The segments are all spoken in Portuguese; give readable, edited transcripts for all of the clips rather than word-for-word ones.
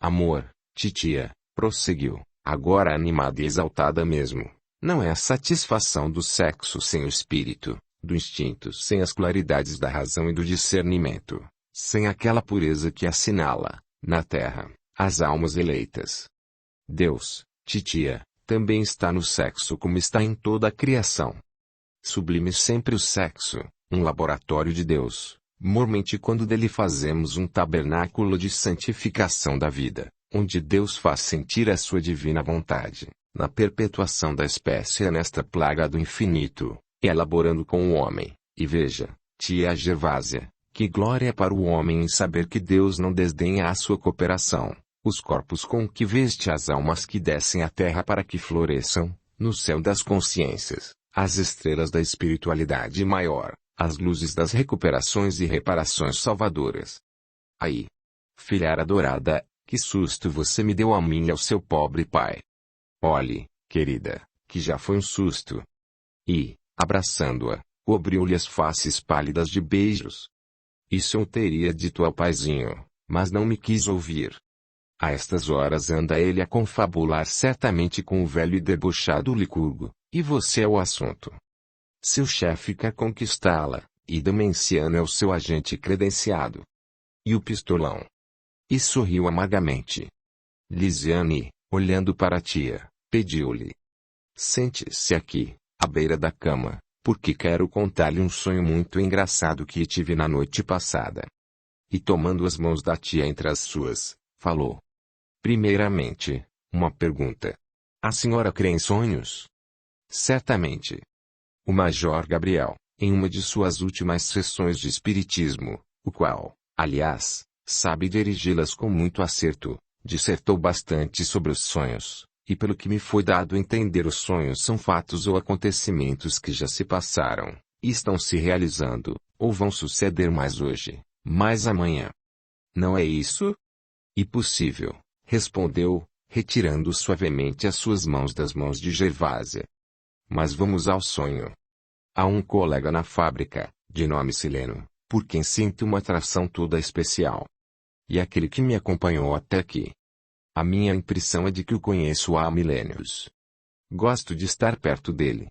Amor, titia, prosseguiu, agora animada e exaltada mesmo. Não é a satisfação do sexo sem o espírito, do instinto sem as claridades da razão e do discernimento, sem aquela pureza que assinala, na terra, as almas eleitas. Deus, titia, também está no sexo como está em toda a criação. Sublime sempre o sexo, um laboratório de Deus, mormente quando dele fazemos um tabernáculo de santificação da vida, onde Deus faz sentir a sua divina vontade, na perpetuação da espécie nesta plaga do infinito, e elaborando com o homem. E veja, tia Gervásia, que glória para o homem em saber que Deus não desdenha a sua cooperação, os corpos com que veste as almas que descem à terra para que floresçam, no céu das consciências, as estrelas da espiritualidade maior, as luzes das recuperações e reparações salvadoras. Aí, filhara adorada, que susto você me deu a mim e ao seu pobre pai. Olhe, querida, que já foi um susto. E, abraçando-a, cobriu-lhe as faces pálidas de beijos. Isso eu teria dito ao paizinho, mas não me quis ouvir. A estas horas anda ele a confabular certamente com o velho e debochado Licurgo, e você é o assunto. Seu chefe quer conquistá-la, e Demenciano é o seu agente credenciado. E o pistolão? E sorriu amargamente. Lisiane, olhando para a tia, pediu-lhe: sente-se aqui, à beira da cama, porque quero contar-lhe um sonho muito engraçado que tive na noite passada. E tomando as mãos da tia entre as suas, falou. Primeiramente, uma pergunta. A senhora crê em sonhos? Certamente. O Major Gabriel, em uma de suas últimas sessões de espiritismo, o qual, aliás, sabe dirigi-las com muito acerto, dissertou bastante sobre os sonhos, e pelo que me foi dado entender os sonhos são fatos ou acontecimentos que já se passaram, e estão se realizando, ou vão suceder mais hoje, mais amanhã. Não é isso? Impossível, respondeu, retirando suavemente as suas mãos das mãos de Gervásia. Mas vamos ao sonho. Há um colega na fábrica, de nome Sileno, por quem sinto uma atração toda especial. E aquele que me acompanhou até aqui. A minha impressão é de que o conheço há milênios. Gosto de estar perto dele.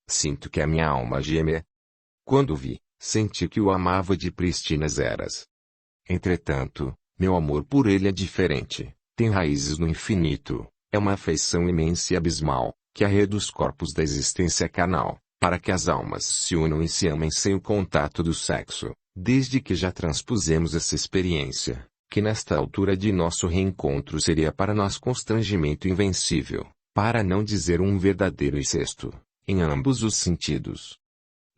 Sinto que a minha alma geme. Quando o vi, senti que o amava de prístinas eras. Entretanto, meu amor por ele é diferente, tem raízes no infinito, é uma afeição imensa e abismal, que arreda os corpos da existência carnal, para que as almas se unam e se amem sem o contato do sexo, desde que já transpusemos essa experiência, que nesta altura de nosso reencontro seria para nós constrangimento invencível, para não dizer um verdadeiro incesto, em ambos os sentidos.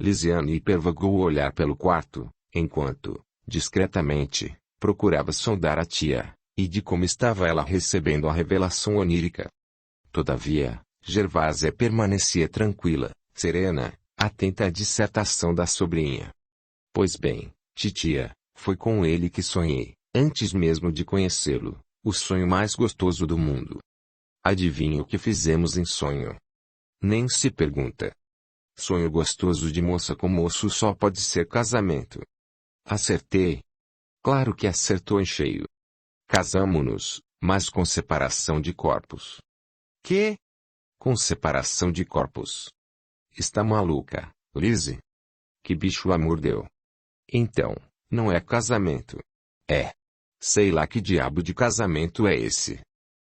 Lisiane hipervagou o olhar pelo quarto, enquanto, discretamente, procurava sondar a tia, e de como estava ela recebendo a revelação onírica. Todavia, Gervásia permanecia tranquila, serena, atenta à dissertação da sobrinha. Pois bem, titia, foi com ele que sonhei, antes mesmo de conhecê-lo, o sonho mais gostoso do mundo. Adivinhe o que fizemos em sonho? Nem se pergunta. Sonho gostoso de moça com moço só pode ser casamento. Acertei. Claro que acertou em cheio. Casamo-nos, mas com separação de corpos. Que? Com separação de corpos. Está maluca, Lise? Que bicho a mordeu? Então, não é casamento. É. Sei lá que diabo de casamento é esse.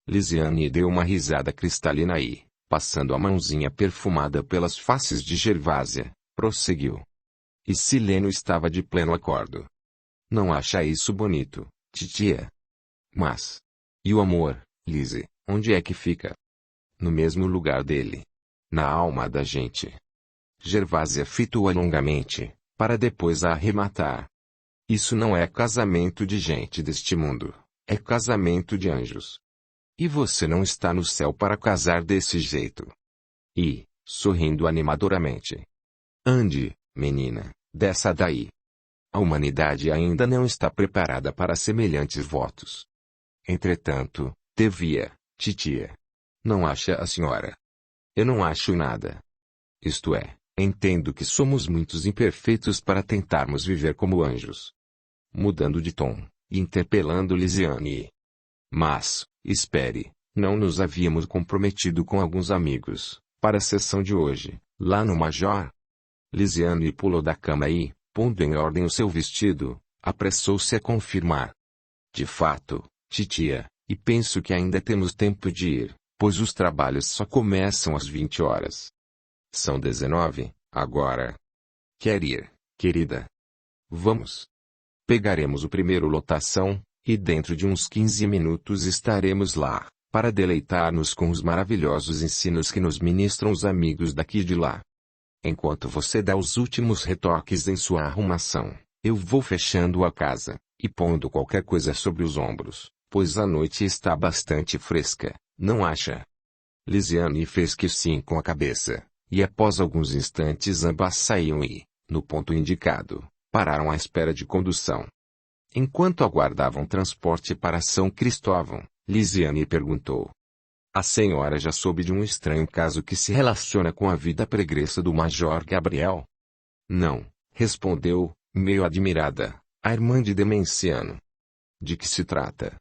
Lisiane deu uma risada cristalina e, passando a mãozinha perfumada pelas faces de Gervásia, prosseguiu. E Sileno estava de pleno acordo. Não acha isso bonito, titia? Mas... E o amor, Lise, onde é que fica? No mesmo lugar dele. Na alma da gente. Gervásia fitou-a longamente, para depois a arrematar. Isso não é casamento de gente deste mundo, é casamento de anjos. E você não está no céu para casar desse jeito. E, sorrindo animadoramente. Ande, menina, desça daí. A humanidade ainda não está preparada para semelhantes votos. Entretanto, devia, titia. Não acha a senhora? Eu não acho nada. Isto é, entendo que somos muitos imperfeitos para tentarmos viver como anjos. Mudando de tom, interpelando Lisiane. Mas, espere, não nos havíamos comprometido com alguns amigos, para a sessão de hoje, lá no Major? Lisiane pulou da cama e, pondo em ordem o seu vestido, apressou-se a confirmar. De fato, titia, e penso que ainda temos tempo de ir, pois os trabalhos só começam às 20 horas. São 19, agora. Quer ir, querida? Vamos. Pegaremos o primeiro lotação, e dentro de uns 15 minutos estaremos lá, para deleitar-nos com os maravilhosos ensinos que nos ministram os amigos daqui e de lá. Enquanto você dá os últimos retoques em sua arrumação, eu vou fechando a casa, e pondo qualquer coisa sobre os ombros, pois a noite está bastante fresca, não acha? Lisiane fez que sim com a cabeça, e após alguns instantes ambas saíam e, no ponto indicado, pararam à espera de condução. Enquanto aguardavam transporte para São Cristóvão, Lisiane perguntou. A senhora já soube de um estranho caso que se relaciona com a vida pregressa do Major Gabriel? Não, respondeu, meio admirada, a irmã de Demenciano. De que se trata?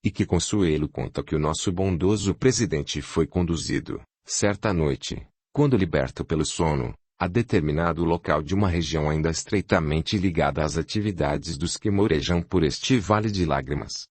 E que Consuelo conta que o nosso bondoso presidente foi conduzido, certa noite, quando liberto pelo sono, a determinado local de uma região ainda estreitamente ligada às atividades dos que morejam por este vale de lágrimas.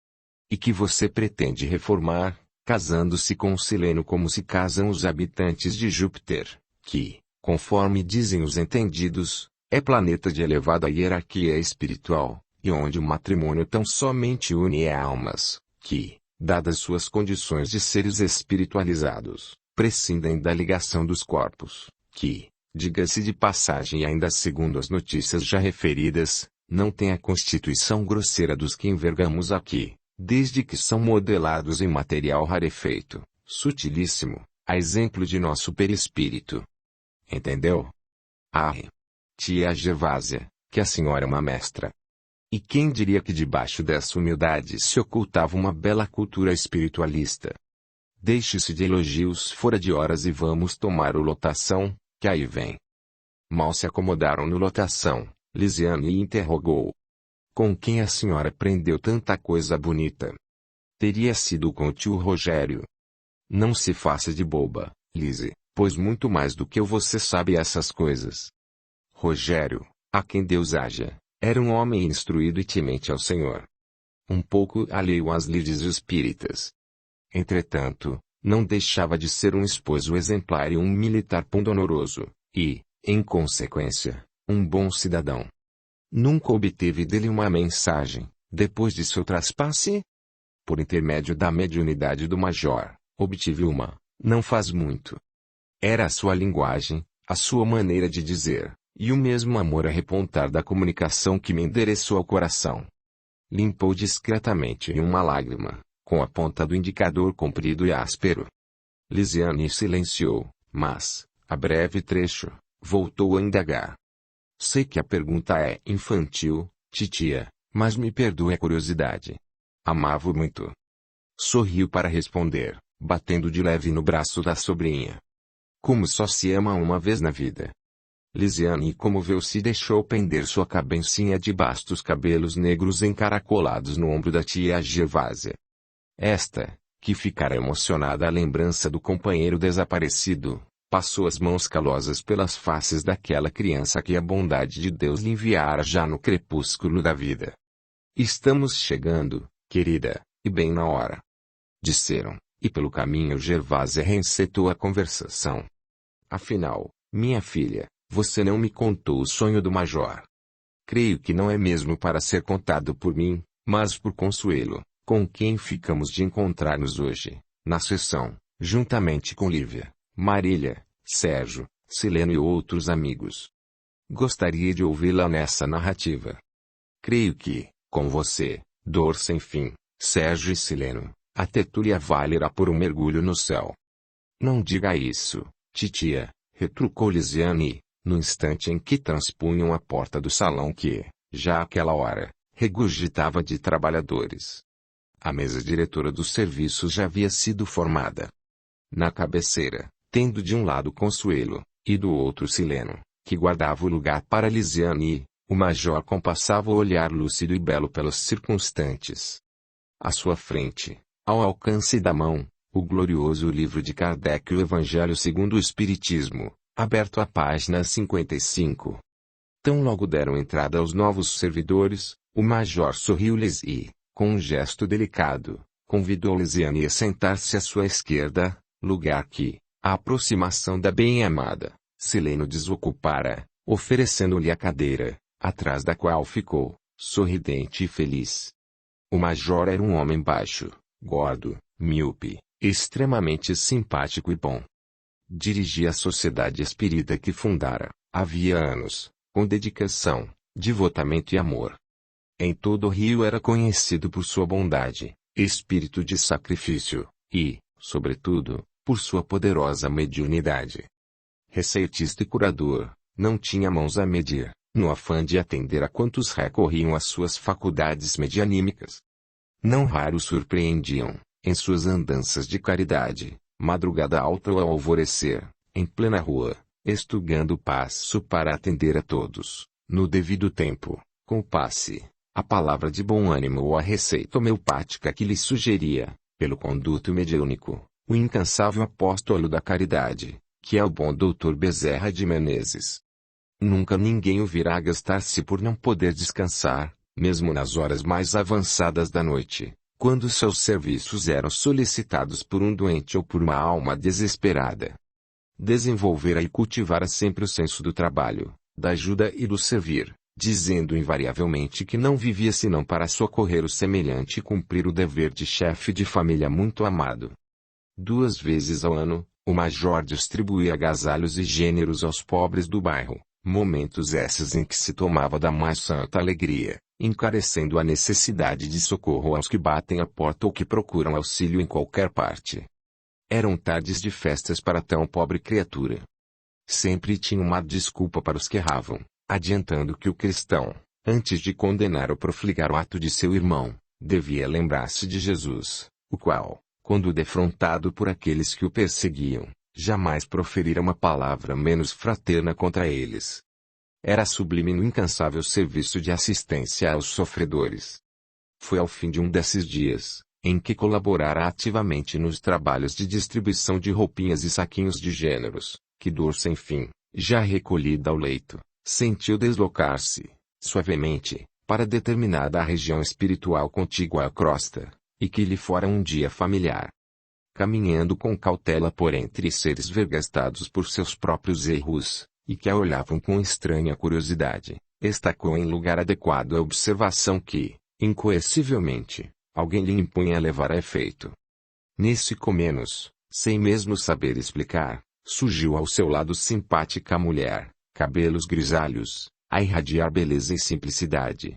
E que você pretende reformar, casando-se com Sileno como se casam os habitantes de Júpiter, que, conforme dizem os entendidos, é planeta de elevada hierarquia espiritual, e onde o matrimônio tão somente une almas, que, dadas suas condições de seres espiritualizados, prescindem da ligação dos corpos, que, diga-se de passagem e ainda segundo as notícias já referidas, não tem a constituição grosseira dos que envergamos aqui, desde que são modelados em material rarefeito, sutilíssimo, a exemplo de nosso perispírito. Entendeu? Ah, tia Gervásia, que a senhora é uma mestra. E quem diria que debaixo dessa humildade se ocultava uma bela cultura espiritualista? Deixe-se de elogios fora de horas e vamos tomar o lotação, que aí vem. Mal se acomodaram no lotação, Lisiane interrogou. Com quem a senhora aprendeu tanta coisa bonita? Teria sido com o tio Rogério. Não se faça de boba, Lise, pois muito mais do que eu você sabe essas coisas. Rogério, a quem Deus haja, era um homem instruído e temente ao Senhor. Um pouco alheio às lides espíritas. Entretanto, não deixava de ser um esposo exemplar e um militar pundonoroso, e, em consequência, um bom cidadão. Nunca obteve dele uma mensagem, depois de seu traspasse? Por intermédio da mediunidade do Major, obtive uma, não faz muito. Era a sua linguagem, a sua maneira de dizer, e o mesmo amor a repontar da comunicação que me endereçou ao coração. Limpou discretamente uma lágrima, com a ponta do indicador comprido e áspero. Lisiane silenciou, mas, a breve trecho, voltou a indagar. Sei que a pergunta é infantil, titia, mas me perdoe a curiosidade. Amava-o muito. Sorriu para responder, batendo de leve no braço da sobrinha. Como só se ama uma vez na vida. Lisiane comoveu-se e deixou pender sua cabecinha de bastos cabelos negros encaracolados no ombro da tia Gervásia. Esta, que ficara emocionada à lembrança do companheiro desaparecido, passou as mãos calosas pelas faces daquela criança que a bondade de Deus lhe enviara já no crepúsculo da vida. Estamos chegando, querida, e bem na hora. Disseram, e pelo caminho Gervásia reencetou a conversação. Afinal, minha filha, você não me contou o sonho do Major. Creio que não é mesmo para ser contado por mim, mas por Consuelo, com quem ficamos de encontrar-nos hoje, na sessão, juntamente com Lívia, Marília, Sérgio, Sileno e outros amigos. Gostaria de ouvi-la nessa narrativa. Creio que, com você, dor sem fim, Sérgio e Sileno, a tertúlia valerá por um mergulho no céu. Não diga isso, titia, retrucou Lisiane, no instante em que transpunham a porta do salão que, já àquela hora, regurgitava de trabalhadores. A mesa diretora dos serviços já havia sido formada. Na cabeceira, tendo de um lado Consuelo, e do outro Sileno, que guardava o lugar para Lisiane, o major compassava o olhar lúcido e belo pelos circunstantes. À sua frente, Ao alcance da mão, o glorioso livro de Kardec, o Evangelho segundo o Espiritismo, aberto à página 55. Tão logo deram entrada aos novos servidores, o major sorriu-lhes e, com um gesto delicado, convidou Lisiane a sentar-se à sua esquerda, lugar que, à aproximação da bem-amada, Sileno desocupara, oferecendo-lhe a cadeira, atrás da qual ficou, sorridente e feliz. O major era um homem baixo, gordo, míope, extremamente simpático e bom. Dirigia a sociedade espírita que fundara, havia anos, com dedicação, devotamento e amor. Em todo o Rio era conhecido por sua bondade, espírito de sacrifício, e, sobretudo, por sua poderosa mediunidade. Receitista e curador, não tinha mãos a medir, no afã de atender a quantos recorriam às suas faculdades medianímicas. Não raros surpreendiam, em suas andanças de caridade, madrugada alta ou ao alvorecer, em plena rua, estugando o passo para atender a todos, no devido tempo, com o passe, a palavra de bom ânimo ou a receita homeopática que lhe sugeria, pelo conduto mediúnico, o incansável apóstolo da caridade, que é o bom doutor Bezerra de Menezes. Nunca ninguém o virá gastar-se por não poder descansar, mesmo nas horas mais avançadas da noite, quando seus serviços eram solicitados por um doente ou por uma alma desesperada. Desenvolvera e cultivara sempre o senso do trabalho, da ajuda e do servir, dizendo invariavelmente que não vivia senão para socorrer o semelhante e cumprir o dever de chefe de família muito amado. 2 vezes ao ano, o major distribuía agasalhos e gêneros aos pobres do bairro, momentos esses em que se tomava da mais santa alegria, encarecendo a necessidade de socorro aos que batem à porta ou que procuram auxílio em qualquer parte. Eram tardes de festas para tão pobre criatura. Sempre tinha uma desculpa para os que erravam, adiantando que o cristão, antes de condenar ou profligar o ato de seu irmão, devia lembrar-se de Jesus, o qual, quando defrontado por aqueles que o perseguiam, jamais proferira uma palavra menos fraterna contra eles. Era sublime no incansável serviço de assistência aos sofredores. Foi ao fim de um desses dias, em que colaborara ativamente nos trabalhos de distribuição de roupinhas e saquinhos de gêneros, que dor sem fim, já recolhida ao leito, sentiu deslocar-se, suavemente, para determinada região espiritual contígua à crosta, e que lhe fora um dia familiar. Caminhando com cautela por entre seres vergastados por seus próprios erros, e que a olhavam com estranha curiosidade, estacou em lugar adequado a observação que, incoercivelmente, alguém lhe impunha a levar a efeito. Nesse comenos, sem mesmo saber explicar, surgiu ao seu lado simpática mulher, cabelos grisalhos, a irradiar beleza e simplicidade.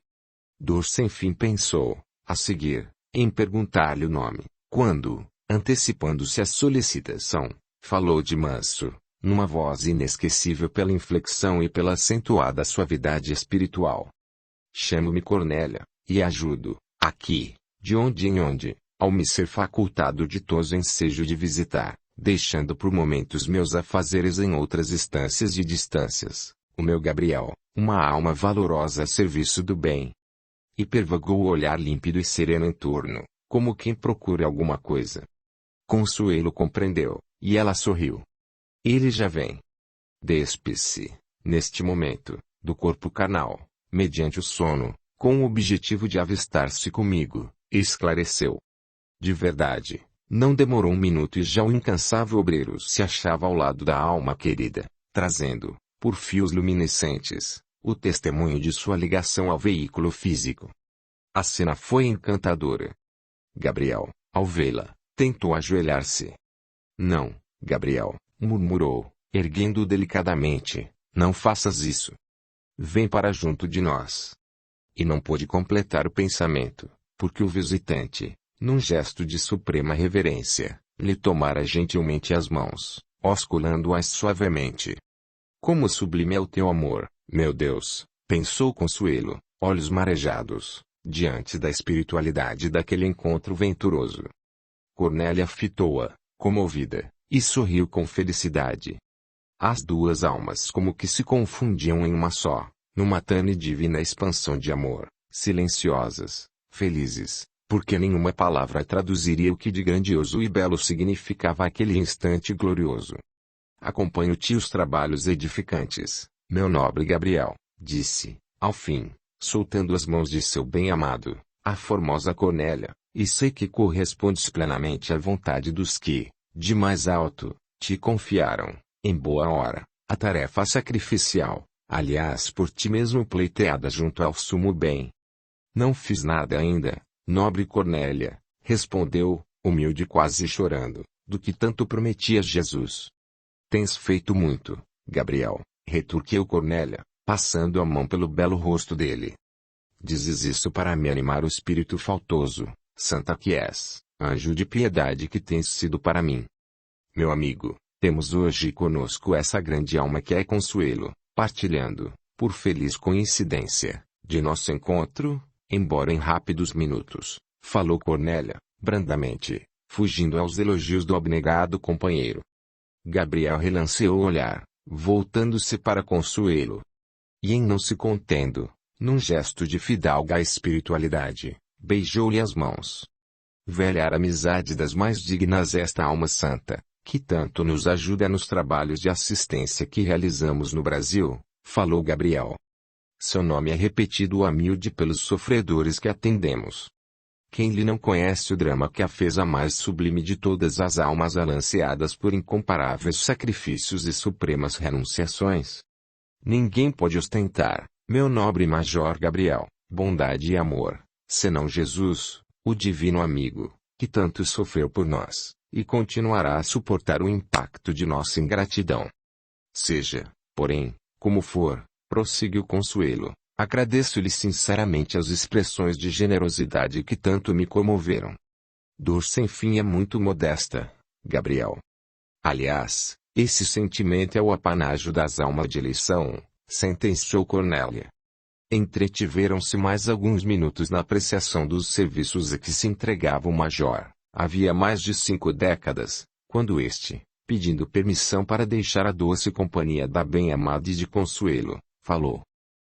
Dor sem fim pensou, a seguir, em perguntar-lhe o nome, quando, antecipando-se à solicitação, falou de manso, numa voz inesquecível pela inflexão e pela acentuada suavidade espiritual. Chamo-me Cornélia, e ajudo, aqui, de onde em onde, ao me ser facultado o ditoso ensejo de visitar, deixando por momento os meus afazeres em outras instâncias e distâncias, o meu Gabriel, uma alma valorosa a serviço do bem. E pervagou o olhar límpido e sereno em torno, como quem procura alguma coisa. Consuelo compreendeu, e ela sorriu. Ele já vem. Despe-se, neste momento, do corpo carnal, mediante o sono, com o objetivo de avistar-se comigo, esclareceu. De verdade, não demorou um minuto e já o incansável obreiro se achava ao lado da alma querida, trazendo, por fios luminescentes, o testemunho de sua ligação ao veículo físico. A cena foi encantadora. Gabriel, ao vê-la, tentou ajoelhar-se. Não, Gabriel, murmurou, erguendo-o delicadamente, não faças isso. Vem para junto de nós. E não pôde completar o pensamento, porque o visitante, num gesto de suprema reverência, lhe tomara gentilmente as mãos, osculando-as suavemente. Como sublime é o teu amor, meu Deus, pensou Consuelo, olhos marejados, diante da espiritualidade daquele encontro venturoso. Cornélia fitou-a, comovida, e sorriu com felicidade. As duas almas como que se confundiam em uma só, numa tâne divina expansão de amor, silenciosas, felizes, porque nenhuma palavra traduziria o que de grandioso e belo significava aquele instante glorioso. Acompanho-te os trabalhos edificantes, meu nobre Gabriel, disse, ao fim, soltando as mãos de seu bem-amado, a formosa Cornélia, e sei que correspondes plenamente à vontade dos que, de mais alto, te confiaram, em boa hora, a tarefa sacrificial, aliás por ti mesmo pleiteada junto ao sumo bem. Não fiz nada ainda, nobre Cornélia, respondeu, humilde quase chorando, do que tanto prometia Jesus. Tens feito muito, Gabriel, retorquiu Cornélia, passando a mão pelo belo rosto dele. Dizes isso para me animar o espírito faltoso, santa que és, anjo de piedade que tens sido para mim. Meu amigo, temos hoje conosco essa grande alma que é Consuelo, partilhando, por feliz coincidência, de nosso encontro, embora em rápidos minutos, falou Cornélia, brandamente, fugindo aos elogios do abnegado companheiro. Gabriel relanceou o olhar, voltando-se para Consuelo. E em não se contendo, num gesto de fidalga espiritualidade, beijou-lhe as mãos. Velha amizade das mais dignas esta alma santa, que tanto nos ajuda nos trabalhos de assistência que realizamos no Brasil, falou Gabriel. Seu nome é repetido a miúde pelos sofredores que atendemos. Quem lhe não conhece o drama que a fez a mais sublime de todas as almas alanceadas por incomparáveis sacrifícios e supremas renunciações? Ninguém pode ostentar, meu nobre Major Gabriel, bondade e amor, senão Jesus, o divino amigo, que tanto sofreu por nós, e continuará a suportar o impacto de nossa ingratidão. Seja, porém, como for, prosseguiu Consuelo, agradeço-lhe sinceramente as expressões de generosidade que tanto me comoveram. Dor sem fim é muito modesta, Gabriel. Aliás, esse sentimento é o apanágio das almas de eleição, sentenciou Cornélia. Entretiveram-se mais alguns minutos na apreciação dos serviços a que se entregava o major, havia mais de 5 décadas, quando este, pedindo permissão para deixar a doce companhia da bem-amada e de Consuelo, falou.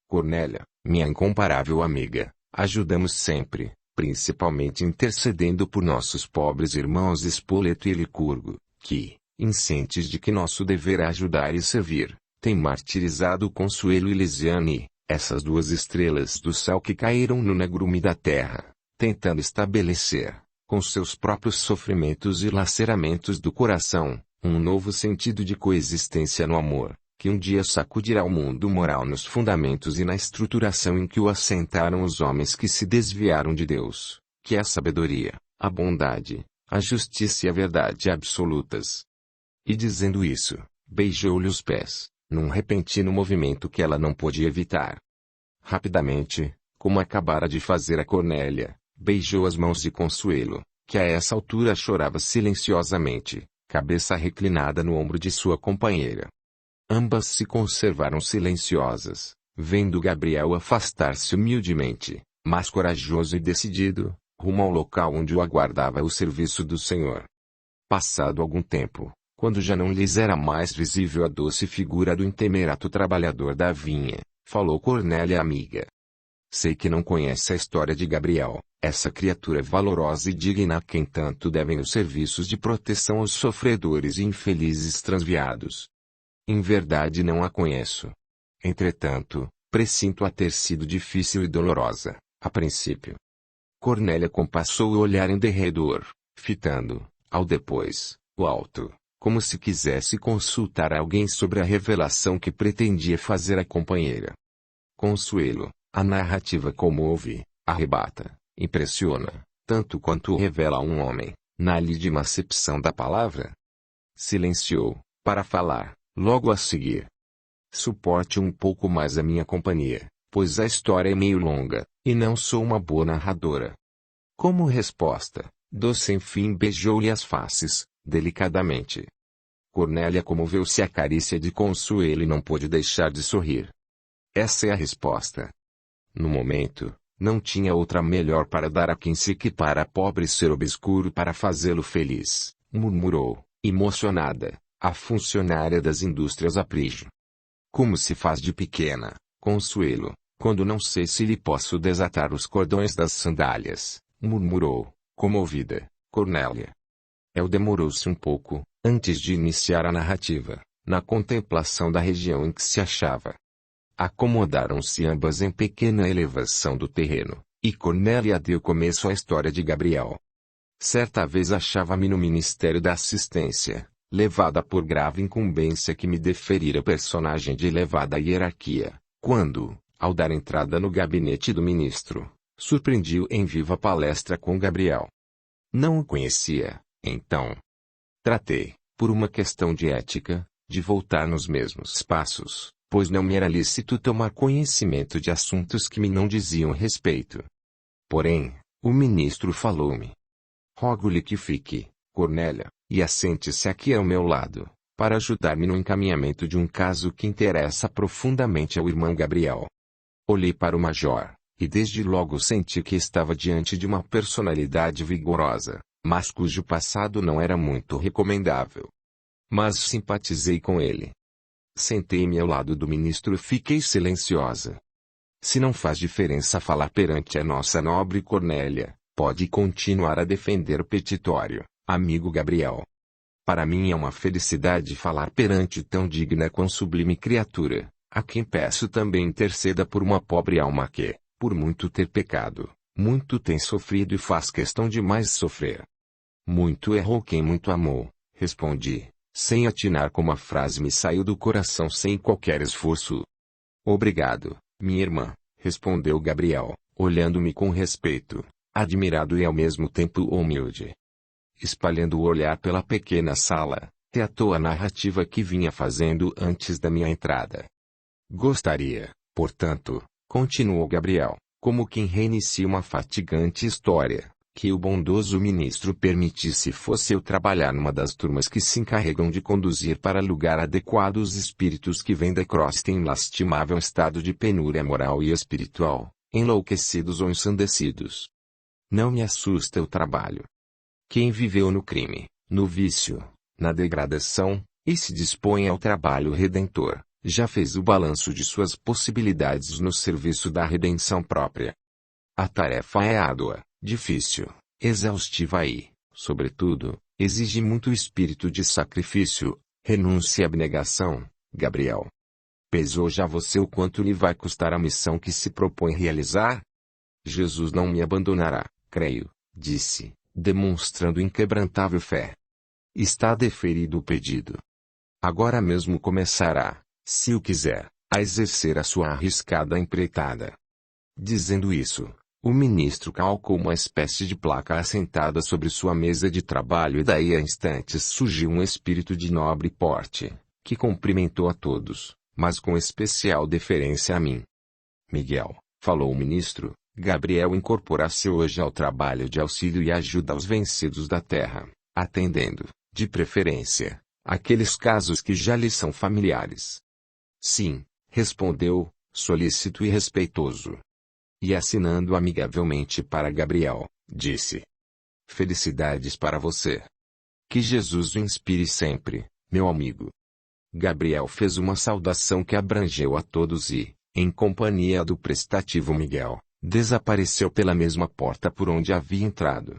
Cornélia, minha incomparável amiga, ajudamos sempre, principalmente intercedendo por nossos pobres irmãos Spoleto e Licurgo, que, inscientes de que nosso dever é ajudar e servir, têm martirizado Consuelo e Lisiane, essas 2 estrelas do céu que caíram no negrume da terra, tentando estabelecer, com seus próprios sofrimentos e laceramentos do coração, um novo sentido de coexistência no amor, que um dia sacudirá o mundo moral nos fundamentos e na estruturação em que o assentaram os homens que se desviaram de Deus, que é a sabedoria, a bondade, a justiça e a verdade absolutas. E dizendo isso, beijou-lhe os pés, num repentino movimento que ela não pôde evitar. Rapidamente, como acabara de fazer a Cornélia, beijou as mãos de Consuelo, que a essa altura chorava silenciosamente, cabeça reclinada no ombro de sua companheira. Ambas se conservaram silenciosas, vendo Gabriel afastar-se humildemente, mas corajoso e decidido, rumo ao local onde o aguardava o serviço do Senhor. Passado algum tempo, quando já não lhes era mais visível a doce figura do intemerato trabalhador da vinha, falou Cornélia amiga. Sei que não conhece a história de Gabriel, essa criatura valorosa e digna a quem tanto devem os serviços de proteção aos sofredores e infelizes transviados. Em verdade não a conheço. Entretanto, presinto-a ter sido difícil e dolorosa, a princípio. Cornélia compassou o olhar em derredor, fitando, ao depois, o alto, como se quisesse consultar alguém sobre a revelação que pretendia fazer a companheira. Consuelo, a narrativa comove, arrebata, impressiona, tanto quanto o revela um homem, na lídima acepção da palavra. Silenciou, para falar, logo a seguir. Suporte um pouco mais a minha companhia, pois a história é meio longa, e não sou uma boa narradora. Como resposta, doce enfim beijou-lhe as faces, delicadamente. Cornélia comoveu-se à carícia de Consuelo e não pôde deixar de sorrir. Essa é a resposta. No momento, não tinha outra melhor para dar a quem se equipara a pobre ser obscuro para fazê-lo feliz, murmurou, emocionada, a funcionária das indústrias Aprígio. Como se faz de pequena, Consuelo, quando não sei se lhe posso desatar os cordões das sandálias, murmurou, comovida, Cornélia. El demorou-se um pouco, antes de iniciar a narrativa, na contemplação da região em que se achava. Acomodaram-se ambas em pequena elevação do terreno, e Cornélia deu começo à história de Gabriel. Certa vez achava-me no Ministério da Assistência, levada por grave incumbência que me deferira personagem de elevada hierarquia, quando, ao dar entrada no gabinete do ministro, surpreendi-o em viva palestra com Gabriel. Não o conhecia, então. Tratei, por uma questão de ética, de voltar nos mesmos passos, pois não me era lícito tomar conhecimento de assuntos que me não diziam respeito. Porém, o ministro falou-me. Rogo-lhe que fique, Cornélia, e assente-se aqui ao meu lado, para ajudar-me no encaminhamento de um caso que interessa profundamente ao irmão Gabriel. Olhei para o major, e desde logo senti que estava diante de uma personalidade vigorosa, mas cujo passado não era muito recomendável. Mas simpatizei com ele. Sentei-me ao lado do ministro e fiquei silenciosa. Se não faz diferença falar perante a nossa nobre Cornélia, pode continuar a defender o petitório, amigo Gabriel. Para mim é uma felicidade falar perante tão digna quão sublime criatura, a quem peço também interceda por uma pobre alma que, por muito ter pecado, muito tem sofrido e faz questão de mais sofrer. Muito errou quem muito amou, respondi, sem atinar como a frase me saiu do coração sem qualquer esforço. Obrigado, minha irmã, respondeu Gabriel, olhando-me com respeito, admirado e ao mesmo tempo humilde. Espalhando o olhar pela pequena sala, teatou a narrativa que vinha fazendo antes da minha entrada. Gostaria, portanto, continuou Gabriel, como quem reinicia uma fatigante história, que o bondoso ministro permitisse fosse eu trabalhar numa das turmas que se encarregam de conduzir para lugar adequado os espíritos que vêm da crosta em lastimável estado de penúria moral e espiritual, enlouquecidos ou ensandecidos. Não me assusta o trabalho. Quem viveu no crime, no vício, na degradação, e se dispõe ao trabalho redentor, já fez o balanço de suas possibilidades no serviço da redenção própria. A tarefa é árdua, difícil, exaustiva e, sobretudo, exige muito espírito de sacrifício, renúncia e abnegação, Gabriel. Pesou já você o quanto lhe vai custar a missão que se propõe realizar? Jesus não me abandonará, creio, disse, demonstrando inquebrantável fé. Está deferido o pedido. Agora mesmo começará, se o quiser, a exercer a sua arriscada empreitada. Dizendo isso, o ministro calcou uma espécie de placa assentada sobre sua mesa de trabalho e daí a instantes surgiu um espírito de nobre porte, que cumprimentou a todos, mas com especial deferência a mim. Miguel, falou o ministro, Gabriel incorpora-se hoje ao trabalho de auxílio e ajuda aos vencidos da terra, atendendo, de preferência, aqueles casos que já lhe são familiares. Sim, respondeu, solícito e respeitoso. E assinando amigavelmente para Gabriel, disse: Felicidades para você. Que Jesus o inspire sempre, meu amigo. Gabriel fez uma saudação que abrangeu a todos e, em companhia do prestativo Miguel, desapareceu pela mesma porta por onde havia entrado.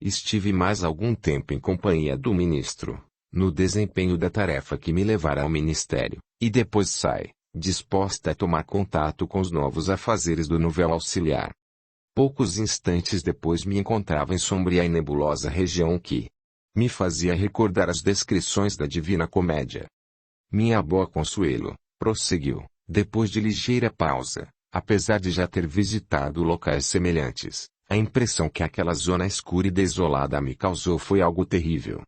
Estive mais algum tempo em companhia do ministro, no desempenho da tarefa que me levara ao ministério, e depois sai, disposta a tomar contato com os novos afazeres do novel auxiliar. Poucos instantes depois me encontrava em sombria e nebulosa região que me fazia recordar as descrições da Divina Comédia. Minha boa Consuelo, prosseguiu, depois de ligeira pausa, apesar de já ter visitado locais semelhantes, a impressão que aquela zona escura e desolada me causou foi algo terrível.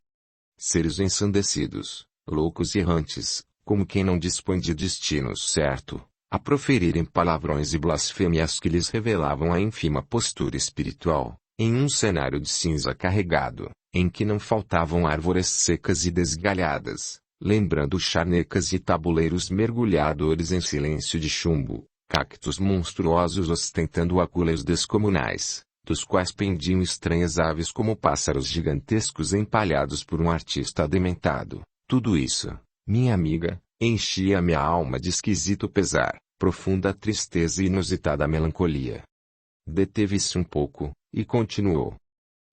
Seres ensandecidos, loucos e errantes, como quem não dispõe de destino certo, a proferirem palavrões e blasfêmias que lhes revelavam a ínfima postura espiritual, em um cenário de cinza carregado, em que não faltavam árvores secas e desgalhadas, lembrando charnecas e tabuleiros mergulhadores em silêncio de chumbo, cactos monstruosos ostentando agulhas descomunais, dos quais pendiam estranhas aves como pássaros gigantescos empalhados por um artista adementado. Tudo isso, minha amiga, enchia minha alma de esquisito pesar, profunda tristeza e inusitada melancolia. Deteve-se um pouco, e continuou.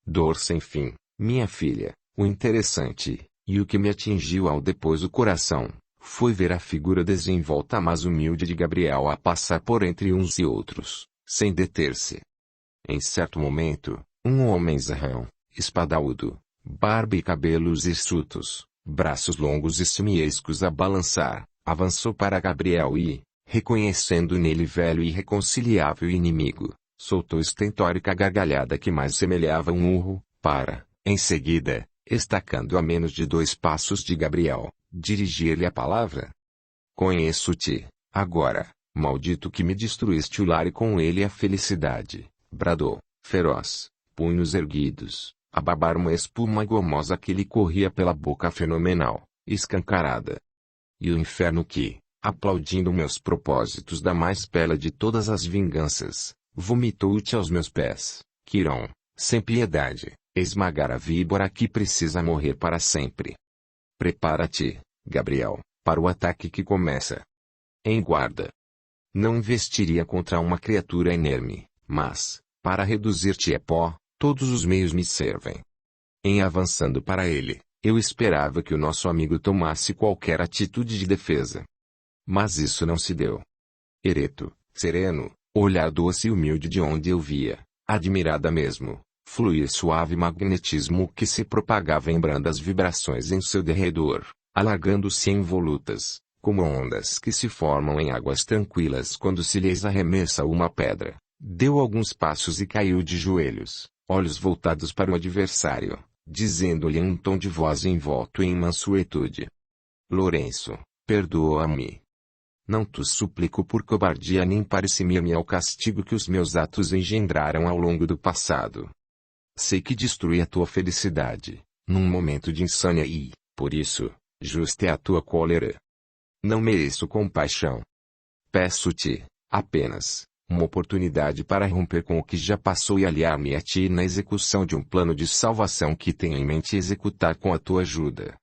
Dor sem fim, minha filha, o interessante, e o que me atingiu ao depôs o coração, foi ver a figura desenvolta mas humilde de Gabriel a passar por entre uns e outros, sem deter-se. Em certo momento, um homem zarrão, espadaúdo, barba e cabelos hirsutos, braços longos e simiescos a balançar, avançou para Gabriel e, reconhecendo nele velho e irreconciliável inimigo, soltou estentórica gargalhada que mais semelhava um urro, para, em seguida, estacando a menos de 2 passos de Gabriel, dirigir-lhe a palavra. Conheço-te, agora, maldito que me destruíste o lar e com ele a felicidade, bradou, feroz, punhos erguidos, a babar uma espuma gomosa que lhe corria pela boca fenomenal, escancarada. E o inferno que, aplaudindo meus propósitos da mais bela de todas as vinganças, vomitou-te aos meus pés, Quirón, sem piedade, esmagar a víbora que precisa morrer para sempre. Prepara-te, Gabriel, para o ataque que começa. Em guarda. Não investiria contra uma criatura inerme, mas, para reduzir-te a pó, todos os meios me servem. Em avançando para ele, eu esperava que o nosso amigo tomasse qualquer atitude de defesa. Mas isso não se deu. Ereto, sereno, olhar doce e humilde de onde eu via, admirada mesmo, fluir suave magnetismo que se propagava em brandas vibrações em seu derredor, alargando-se em volutas, como ondas que se formam em águas tranquilas quando se lhes arremessa uma pedra. Deu alguns passos e caiu de joelhos, olhos voltados para o adversário, dizendo-lhe em um tom de voz envolto em mansuetude: Lourenço, perdoa-me. Não te suplico por cobardia nem para eximir-me ao castigo que os meus atos engendraram ao longo do passado. Sei que destruí a tua felicidade, num momento de insânia e, por isso, justa é a tua cólera. Não mereço compaixão. Peço-te, apenas, uma oportunidade para romper com o que já passou e aliar-me a ti na execução de um plano de salvação que tenho em mente executar com a tua ajuda.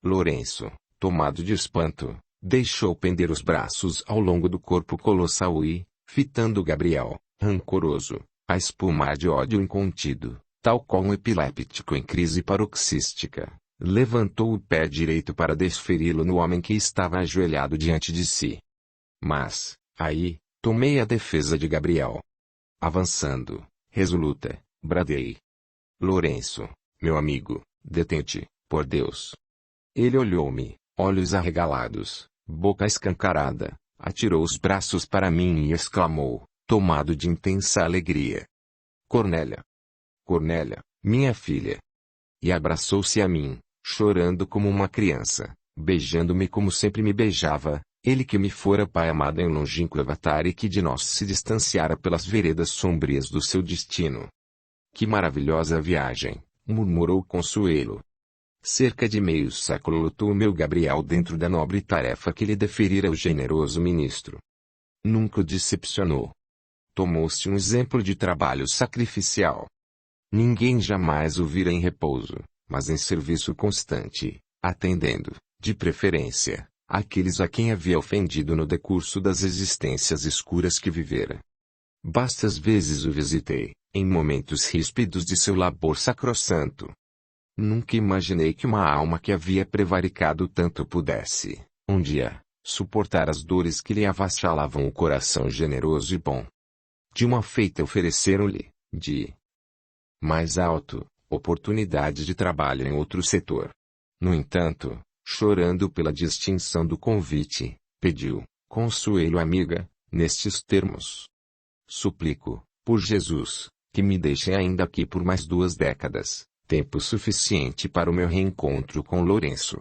Lourenço, tomado de espanto, deixou pender os braços ao longo do corpo colossal e, fitando Gabriel, rancoroso, a espumar de ódio incontido, tal qual um epiléptico em crise paroxística, levantou o pé direito para desferi-lo no homem que estava ajoelhado diante de si. Mas, aí, tomei a defesa de Gabriel. Avançando, resoluta, bradei: Lourenço, meu amigo, detente, por Deus. Ele olhou-me, olhos arregalados, boca escancarada, atirou os braços para mim e exclamou, tomado de intensa alegria: Cornélia! Cornélia, minha filha! E abraçou-se a mim, chorando como uma criança, beijando-me como sempre me beijava, ele que me fora pai amado em longínquo avatar e que de nós se distanciara pelas veredas sombrias do seu destino. Que maravilhosa viagem, murmurou Consuelo. Cerca de meio século lutou o meu Gabriel dentro da nobre tarefa que lhe deferira o generoso ministro. Nunca o decepcionou. Tomou-se um exemplo de trabalho sacrificial. Ninguém jamais o vira em repouso, mas em serviço constante, atendendo, de preferência, aqueles a quem havia ofendido no decurso das existências escuras que vivera. Bastas vezes o visitei, em momentos ríspidos de seu labor sacrossanto. Nunca imaginei que uma alma que havia prevaricado tanto pudesse, um dia, suportar as dores que lhe avassalavam o coração generoso e bom. De uma feita ofereceram-lhe, de mais alto, oportunidades de trabalho em outro setor. No entanto, chorando pela distinção do convite, pediu, Consuelo amiga, nestes termos: Suplico, por Jesus, que me deixem ainda aqui por mais 2 décadas, tempo suficiente para o meu reencontro com Lourenço.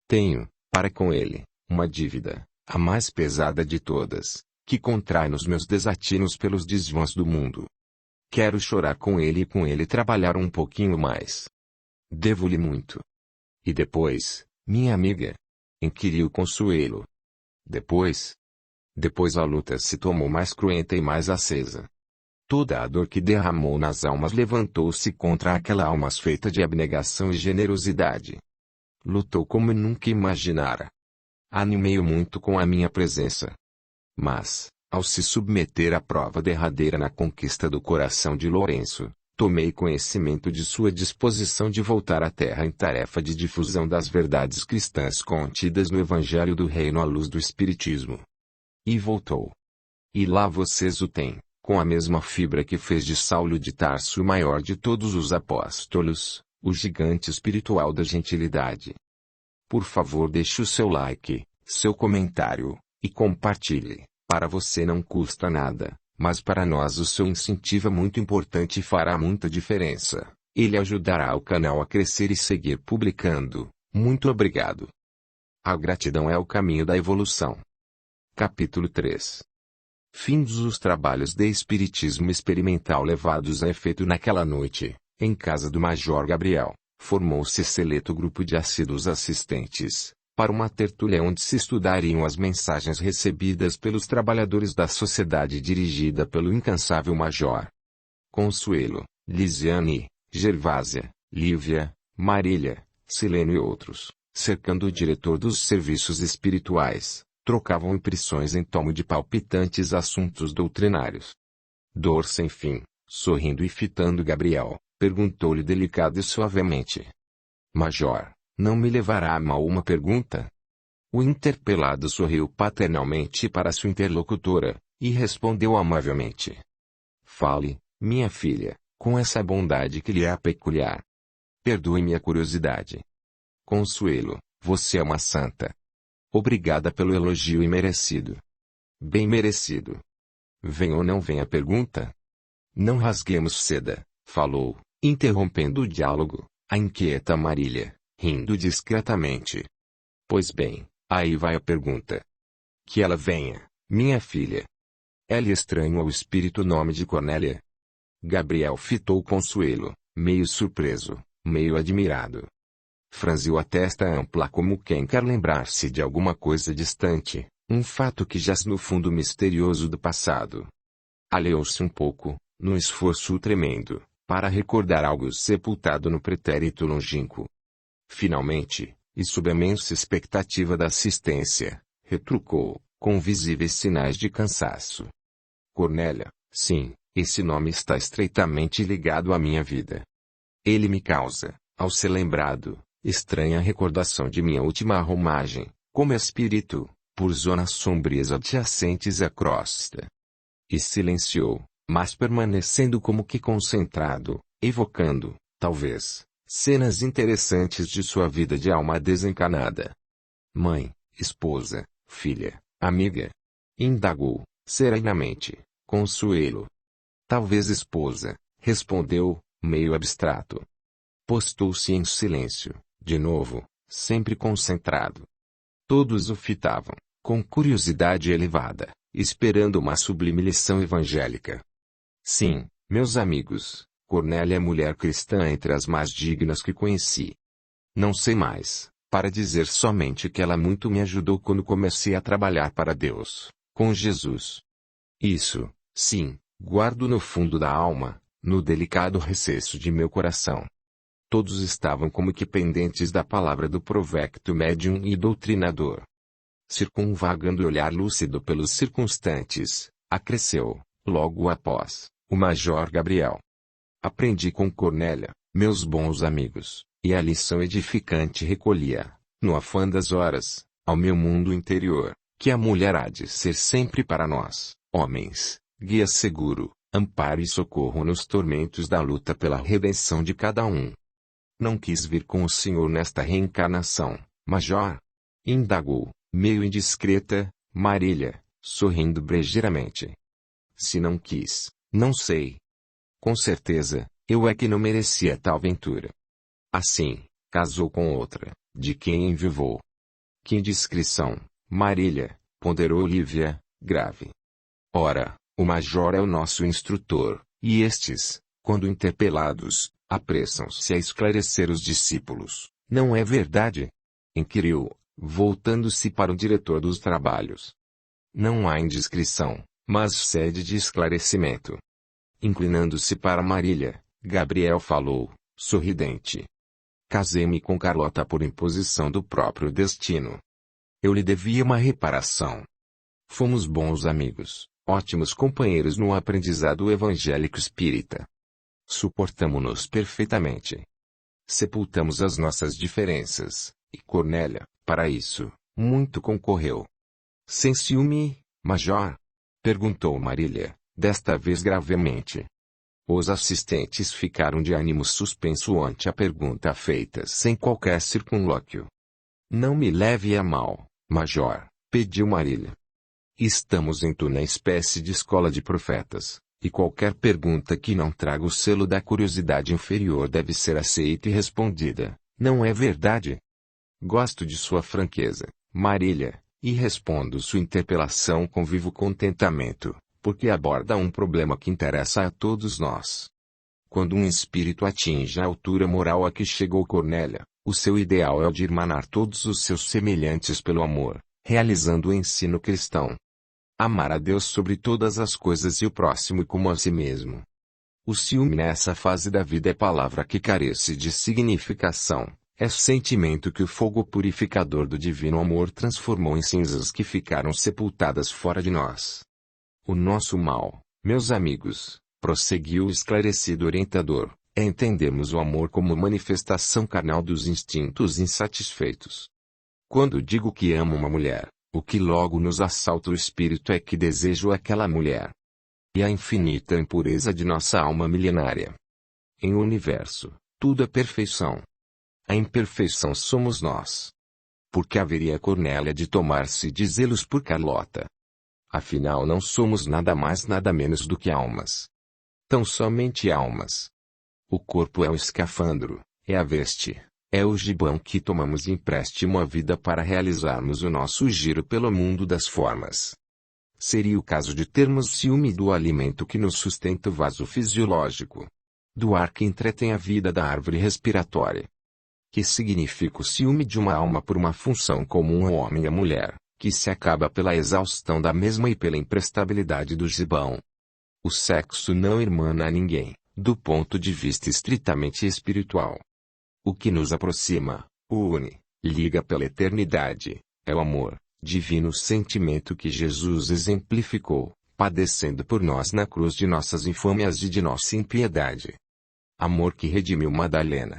Tenho, para com ele, uma dívida, a mais pesada de todas, que contrai nos meus desatinos pelos desvãos do mundo. Quero chorar com ele e com ele trabalhar um pouquinho mais. Devo-lhe muito. E depois, minha amiga? Inquiriu Consuelo. Depois? Depois a luta se tomou mais cruenta e mais acesa. Toda a dor que derramou nas almas levantou-se contra aquela alma feita de abnegação e generosidade. Lutou como nunca imaginara. Animei-o muito com a minha presença. Mas, ao se submeter à prova derradeira na conquista do coração de Lourenço, tomei conhecimento de sua disposição de voltar à Terra em tarefa de difusão das verdades cristãs contidas no Evangelho do Reino à luz do Espiritismo. E voltou. E lá vocês o têm, com a mesma fibra que fez de Saulo de Tarso o maior de todos os apóstolos, o gigante espiritual da gentilidade. Por favor, deixe o seu like, seu comentário, e compartilhe. Para você não custa nada, mas para nós o seu incentivo é muito importante e fará muita diferença. Ele ajudará o canal a crescer e seguir publicando. Muito obrigado. A gratidão é o caminho da evolução. Capítulo 3. Findos os trabalhos de espiritismo experimental levados a efeito naquela noite, em casa do Major Gabriel, formou-se seleto grupo de assíduos assistentes, para uma tertúlia onde se estudariam as mensagens recebidas pelos trabalhadores da sociedade dirigida pelo incansável Major Consuelo, Lisiane, Gervásia, Lívia, Marília, Silênio e outros, cercando o diretor dos serviços espirituais, trocavam impressões em tomo de palpitantes assuntos doutrinários. Dor sem fim, sorrindo e fitando Gabriel, perguntou-lhe delicado e suavemente: Major, não me levará a mal uma pergunta? O interpelado sorriu paternalmente para sua interlocutora, e respondeu amavelmente: Fale, minha filha, com essa bondade que lhe é peculiar. Perdoe-me a curiosidade. Consuelo, você é uma santa. Obrigada pelo elogio imerecido. Bem merecido. Vem ou não vem a pergunta? Não rasguemos seda, falou, interrompendo o diálogo, a inquieta Marília, rindo discretamente. Pois bem, aí vai a pergunta. Que ela venha, minha filha. É-lhe estranho ao espírito o nome de Cornélia? Gabriel fitou Consuelo, meio surpreso, meio admirado. Franziu a testa ampla como quem quer lembrar-se de alguma coisa distante, um fato que jaz no fundo misterioso do passado. Aleou-se um pouco, num esforço tremendo, para recordar algo sepultado no pretérito longínquo. Finalmente, e sob a imensa expectativa da assistência, retrucou, com visíveis sinais de cansaço. Cornélia, sim, esse nome está estreitamente ligado à minha vida. Ele me causa, ao ser lembrado, estranha recordação de minha última romagem, como espírito, por zonas sombrias adjacentes à crosta. E silenciou, mas permanecendo como que concentrado, evocando, talvez, cenas interessantes de sua vida de alma desencanada. Mãe, esposa, filha, amiga? Indagou, serenamente, Consuelo. Talvez esposa, respondeu, meio abstrato. Postou-se em silêncio, de novo, sempre concentrado. Todos o fitavam, com curiosidade elevada, esperando uma sublime lição evangélica. Sim, meus amigos, Cornélia é mulher cristã entre as mais dignas que conheci. Não sei mais, para dizer somente que ela muito me ajudou quando comecei a trabalhar para Deus, com Jesus. Isso, sim, guardo no fundo da alma, no delicado recesso de meu coração. Todos estavam como que pendentes da palavra do provecto médium e doutrinador. Circunvagando o olhar lúcido pelos circunstantes, acresceu, logo após, o Major Gabriel. Aprendi com Cornélia, meus bons amigos, e a lição edificante recolhia, no afã das horas, ao meu mundo interior, que a mulher há de ser sempre para nós, homens, guia seguro, amparo e socorro nos tormentos da luta pela redenção de cada um. Não quis vir com o senhor nesta reencarnação, Major? Indagou, meio indiscreta, Marília, sorrindo brejeiramente. Se não quis, não sei. Com certeza, eu é que não merecia tal ventura. Assim, casou com outra, de quem enviou. Que indiscrição, Marília, ponderou Lívia, grave. Ora, o Major é o nosso instrutor, e estes, quando interpelados, apressam-se a esclarecer os discípulos, não é verdade? Inquiriu, voltando-se para o diretor dos trabalhos. Não há indiscrição, mas sede de esclarecimento. Inclinando-se para Marília, Gabriel falou, sorridente. Casei-me com Carlota por imposição do próprio destino. Eu lhe devia uma reparação. Fomos bons amigos, ótimos companheiros no aprendizado evangélico espírita. Suportamo-nos perfeitamente. Sepultamos as nossas diferenças, e Cornélia, para isso, muito concorreu. Sem ciúme, Major? Perguntou Marília, desta vez gravemente. Os assistentes ficaram de ânimo suspenso ante a pergunta feita sem qualquer circunlóquio. Não me leve a mal, Major, pediu Marília. Estamos em uma espécie de escola de profetas, e qualquer pergunta que não traga o selo da curiosidade inferior deve ser aceita e respondida, não é verdade? Gosto de sua franqueza, Marília, e respondo sua interpelação com vivo contentamento, porque aborda um problema que interessa a todos nós. Quando um espírito atinge a altura moral a que chegou Cornélia, o seu ideal é o de irmanar todos os seus semelhantes pelo amor, realizando o ensino cristão. Amar a Deus sobre todas as coisas e o próximo como a si mesmo. O ciúme nessa fase da vida é palavra que carece de significação, é sentimento que o fogo purificador do divino amor transformou em cinzas que ficaram sepultadas fora de nós. O nosso mal, meus amigos, prosseguiu o esclarecido orientador, é entendermos o amor como manifestação carnal dos instintos insatisfeitos. Quando digo que amo uma mulher, o que logo nos assalta o espírito é que desejo aquela mulher. E a infinita impureza de nossa alma milenária. Em o universo, tudo é perfeição. A imperfeição somos nós. Por que haveria Cornélia de tomar-se de zelos por Carlota? Afinal não somos nada mais nada menos do que almas. Tão somente almas. O corpo é o escafandro, é a veste, é o gibão que tomamos de empréstimo à vida para realizarmos o nosso giro pelo mundo das formas. Seria o caso de termos ciúme do alimento que nos sustenta o vaso fisiológico. Do ar que entretém a vida da árvore respiratória. Que significa o ciúme de uma alma por uma função comum ao homem e à mulher, que se acaba pela exaustão da mesma e pela imprestabilidade do gibão. O sexo não irmana a ninguém, do ponto de vista estritamente espiritual. O que nos aproxima, une, liga pela eternidade, é o amor, divino sentimento que Jesus exemplificou, padecendo por nós na cruz de nossas infâmias e de nossa impiedade. Amor que redimiu Madalena.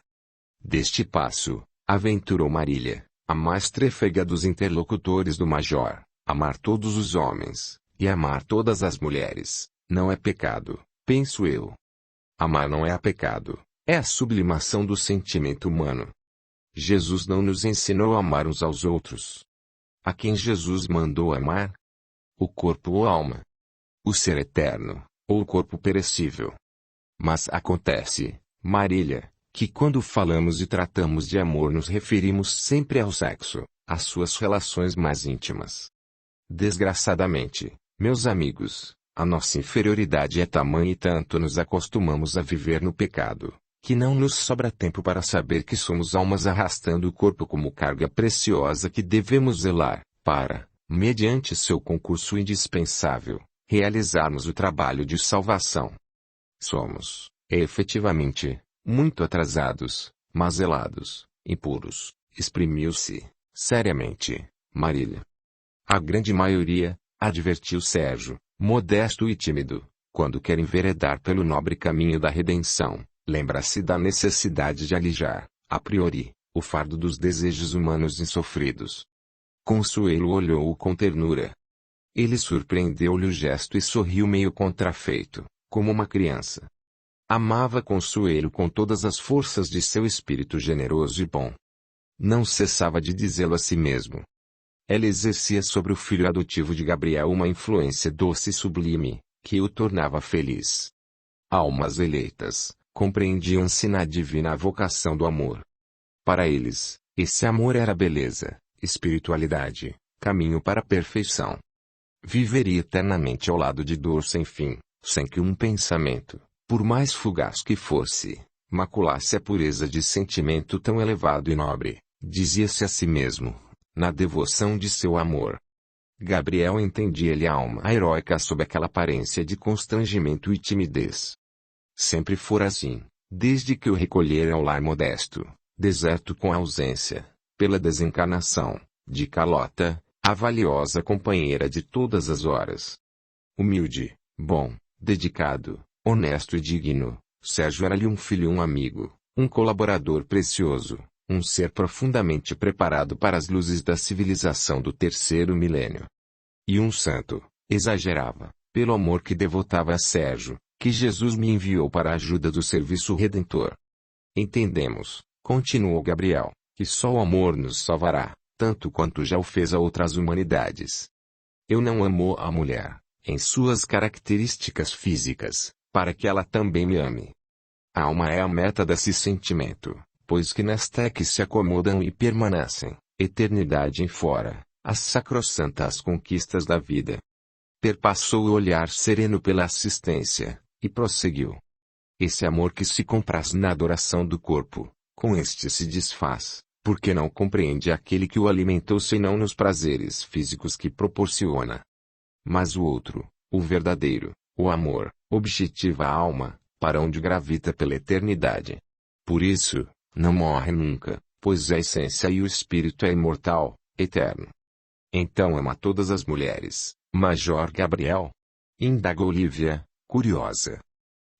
Deste passo, aventurou Marília, a mais trefega dos interlocutores do Major, amar todos os homens, e amar todas as mulheres, não é pecado, penso eu. Amar não é pecado, é a sublimação do sentimento humano. Jesus não nos ensinou a amar uns aos outros. A quem Jesus mandou amar? O corpo ou a alma? O ser eterno, ou o corpo perecível? Mas acontece, Marília, que quando falamos e tratamos de amor nos referimos sempre ao sexo, às suas relações mais íntimas. Desgraçadamente, meus amigos, a nossa inferioridade é tamanha e tanto nos acostumamos a viver no pecado, que não nos sobra tempo para saber que somos almas arrastando o corpo como carga preciosa que devemos zelar, para, mediante seu concurso indispensável, realizarmos o trabalho de salvação. Somos, efetivamente, muito atrasados, mazelados, impuros, exprimiu-se, seriamente, Marília. A grande maioria, advertiu Sérgio, modesto e tímido, quando quer enveredar pelo nobre caminho da redenção, lembra-se da necessidade de alijar, a priori, o fardo dos desejos humanos insofridos. Consuelo olhou-o com ternura. Ele surpreendeu-lhe o gesto e sorriu meio contrafeito, como uma criança. Amava Consuelo com todas as forças de seu espírito generoso e bom. Não cessava de dizê-lo a si mesmo. Ela exercia sobre o filho adotivo de Gabriel uma influência doce e sublime, que o tornava feliz. Almas eleitas, compreendiam-se na divina vocação do amor. Para eles, esse amor era beleza, espiritualidade, caminho para a perfeição. Viveria eternamente ao lado de dor sem fim, sem que um pensamento, por mais fugaz que fosse, maculasse a pureza de sentimento tão elevado e nobre, dizia-se a si mesmo, na devoção de seu amor. Gabriel entendia-lhe a alma heróica sob aquela aparência de constrangimento e timidez. Sempre fora assim, desde que o recolhera ao lar modesto, deserto com a ausência, pela desencarnação, de Carlota, a valiosa companheira de todas as horas. Humilde, bom, dedicado, honesto e digno, Sérgio era-lhe um filho e um amigo, um colaborador precioso, um ser profundamente preparado para as luzes da civilização do terceiro milênio. E um santo, exagerava, pelo amor que devotava a Sérgio, que Jesus me enviou para a ajuda do serviço redentor. Entendemos, continuou Gabriel, que só o amor nos salvará, tanto quanto já o fez a outras humanidades. Eu não amo a mulher, em suas características físicas, para que ela também me ame. A alma é a meta desse sentimento, pois que nesta é que se acomodam e permanecem, eternidade em fora, as sacrossantas conquistas da vida. Perpassou o olhar sereno pela assistência, e prosseguiu. Esse amor que se compraz na adoração do corpo, com este se desfaz, porque não compreende aquele que o alimentou senão nos prazeres físicos que proporciona. Mas o outro, o verdadeiro, o amor, objetiva a alma, para onde gravita pela eternidade. Por isso, não morre nunca, pois a essência e o espírito é imortal, eterno. Então ama todas as mulheres, Major Gabriel? Indagou Lívia, curiosa.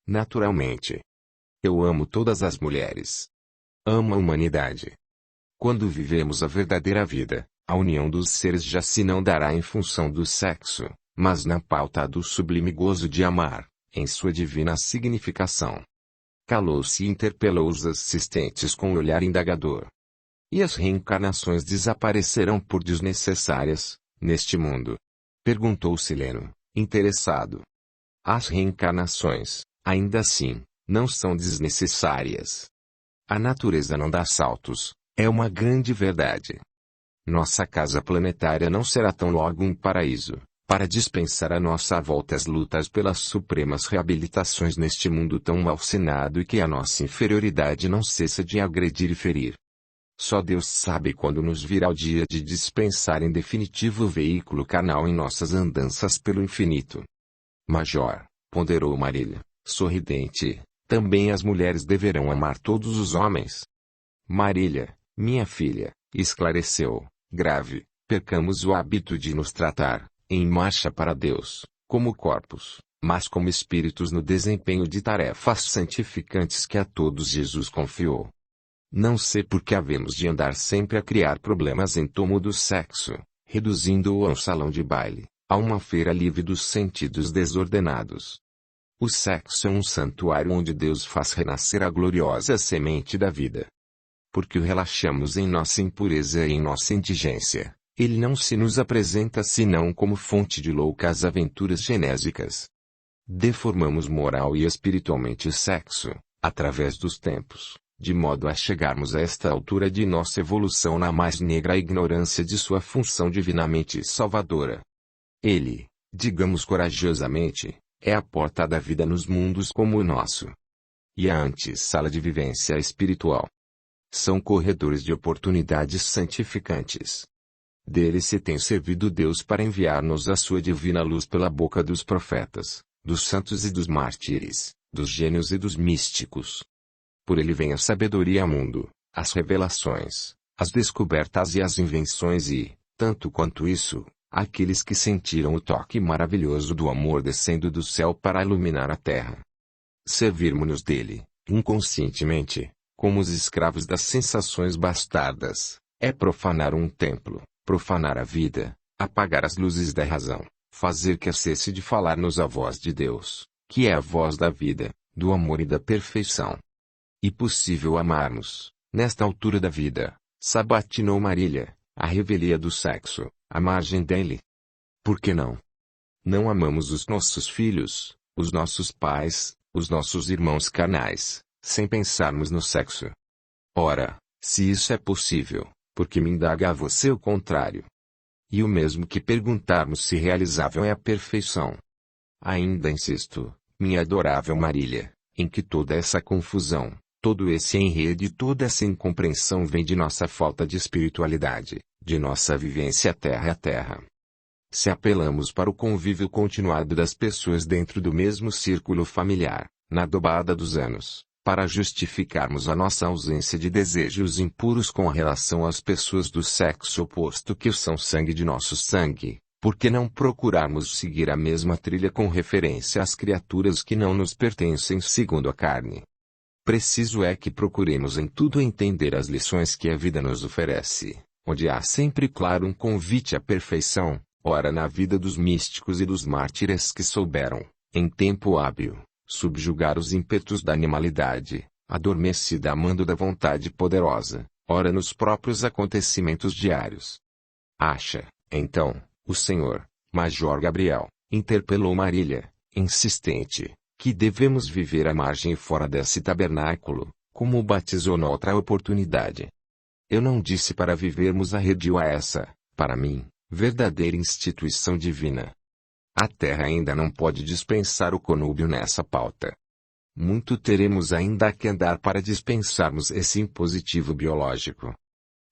Naturalmente. Eu amo todas as mulheres. Amo a humanidade. Quando vivemos a verdadeira vida, a união dos seres já se não dará em função do sexo, mas na pauta do sublime gozo de amar, em sua divina significação. Calou-se e interpelou os assistentes com o olhar indagador. E as reencarnações desaparecerão por desnecessárias, neste mundo? Perguntou Sileno, interessado. As reencarnações, ainda assim, não são desnecessárias. A natureza não dá saltos, é uma grande verdade. Nossa casa planetária não será tão logo um paraíso, para dispensar a nossa volta às lutas pelas supremas reabilitações neste mundo tão malsinado e que a nossa inferioridade não cessa de agredir e ferir. Só Deus sabe quando nos virá o dia de dispensar em definitivo o veículo carnal em nossas andanças pelo infinito. Major, ponderou Marília, sorridente, também as mulheres deverão amar todos os homens. Marília, minha filha, esclareceu, grave, percamos o hábito de nos tratar, em marcha para Deus, como corpos, mas como espíritos no desempenho de tarefas santificantes que a todos Jesus confiou. Não sei por que havemos de andar sempre a criar problemas em torno do sexo, reduzindo-o a um salão de baile, a uma feira livre dos sentidos desordenados. O sexo é um santuário onde Deus faz renascer a gloriosa semente da vida. Porque o relaxamos em nossa impureza e em nossa indigência, ele não se nos apresenta senão como fonte de loucas aventuras genésicas. Deformamos moral e espiritualmente o sexo, através dos tempos, de modo a chegarmos a esta altura de nossa evolução na mais negra ignorância de sua função divinamente salvadora. Ele, digamos corajosamente, é a porta da vida nos mundos como o nosso. E a antessala de vivência espiritual. São corredores de oportunidades santificantes. Dele se tem servido Deus para enviar-nos a sua divina luz pela boca dos profetas, dos santos e dos mártires, dos gênios e dos místicos. Por ele vem a sabedoria ao mundo, as revelações, as descobertas e as invenções e, tanto quanto isso, aqueles que sentiram o toque maravilhoso do amor descendo do céu para iluminar a terra. Servirmos-nos dele, inconscientemente, como os escravos das sensações bastardas, é profanar um templo, profanar a vida, apagar as luzes da razão, fazer que cesse de falar-nos a voz de Deus, que é a voz da vida, do amor e da perfeição. E possível amarmos, nesta altura da vida, sabatinou Marília, a revelia do sexo, à margem dele. Por que não? Não amamos os nossos filhos, os nossos pais, os nossos irmãos carnais, sem pensarmos no sexo. Ora, se isso é possível, por que me indaga a você o contrário? E o mesmo que perguntarmos se realizável é a perfeição. Ainda insisto, minha adorável Marília, em que toda essa confusão, todo esse enredo e toda essa incompreensão vem de nossa falta de espiritualidade, de nossa vivência terra a terra. Se apelamos para o convívio continuado das pessoas dentro do mesmo círculo familiar, na dobada dos anos, para justificarmos a nossa ausência de desejos impuros com relação às pessoas do sexo oposto que são sangue de nosso sangue, Por que não procurarmos seguir a mesma trilha com referência às criaturas que não nos pertencem segundo a carne? Preciso é que procuremos em tudo entender as lições que a vida nos oferece, onde há sempre claro um convite à perfeição, ora na vida dos místicos e dos mártires que souberam, em tempo hábil, subjugar os ímpetos da animalidade, adormecida a mando da vontade poderosa, ora nos próprios acontecimentos diários. Acha, então, o senhor, Major Gabriel, interpelou Marília, insistente, que devemos viver à margem e fora desse tabernáculo, como o batizou noutra oportunidade. Eu não disse para vivermos arredio a essa, para mim, verdadeira instituição divina. A Terra ainda não pode dispensar o conúbio nessa pauta. Muito teremos ainda que andar para dispensarmos esse impositivo biológico.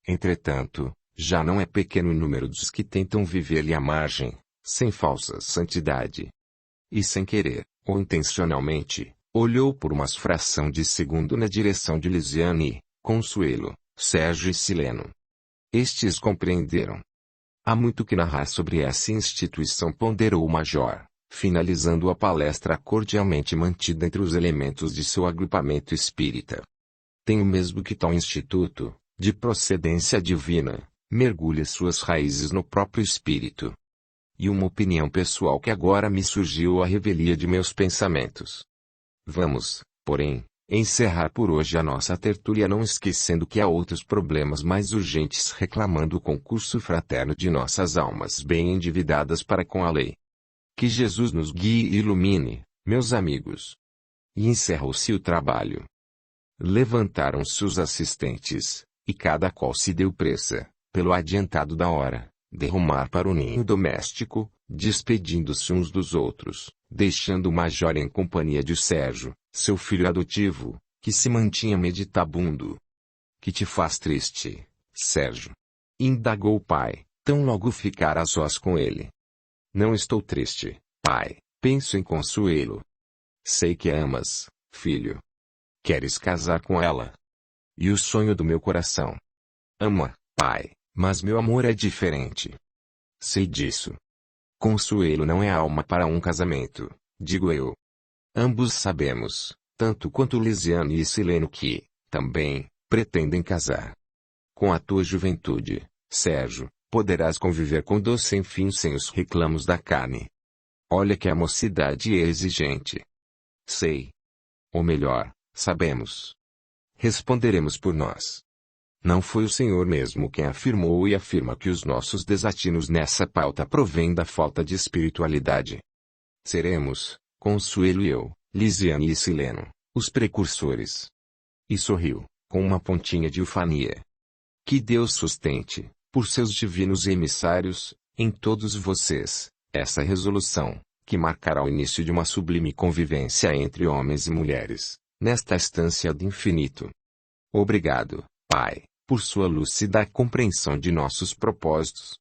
Entretanto, já não é pequeno o número dos que tentam viver-lhe à margem, sem falsa santidade. E sem querer, ou intencionalmente, olhou por uma fração de segundo na direção de Lisiane, Consuelo, Sérgio e Sileno. Estes compreenderam. Há muito que narrar sobre essa instituição, ponderou o Major, finalizando a palestra cordialmente mantida entre os elementos de seu agrupamento espírita. Tenho mesmo que tal instituto, de procedência divina, mergulhe suas raízes no próprio espírito. E uma opinião pessoal que agora me surgiu à revelia de meus pensamentos. Vamos, porém, encerrar por hoje a nossa tertúlia, não esquecendo que há outros problemas mais urgentes reclamando o concurso fraterno de nossas almas bem endividadas para com a lei. Que Jesus nos guie e ilumine, meus amigos. E encerrou-se o trabalho. Levantaram-se os assistentes, e cada qual se deu pressa, pelo adiantado da hora, de rumar para o ninho doméstico, despedindo-se uns dos outros, deixando o Major em companhia de Sérgio, seu filho adotivo, que se mantinha meditabundo. Que te faz triste, Sérgio? Indagou o pai, tão logo ficar a sós com ele. Não estou triste, pai, penso em Consuelo. Sei que a amas, filho. Queres casar com ela? E o sonho do meu coração? Ama, pai, mas meu amor é diferente. Sei disso. Consuelo não é alma para um casamento, digo eu. Ambos sabemos, tanto quanto Lisiane e Sileno, que, também, pretendem casar. Com a tua juventude, Sérgio, poderás conviver com Deus sem fim, sem os reclamos da carne. Olha que a mocidade é exigente. Sei. Ou melhor, sabemos. Responderemos por nós. Não foi o Senhor mesmo quem afirmou e afirma que os nossos desatinos nessa pauta provêm da falta de espiritualidade? Seremos, Consuelo e eu, Lisiane e Sileno, os precursores. E sorriu, com uma pontinha de ufania. Que Deus sustente, por seus divinos emissários, em todos vocês, essa resolução, que marcará o início de uma sublime convivência entre homens e mulheres, nesta estância do infinito. Obrigado, Pai, por sua lúcida compreensão de nossos propósitos.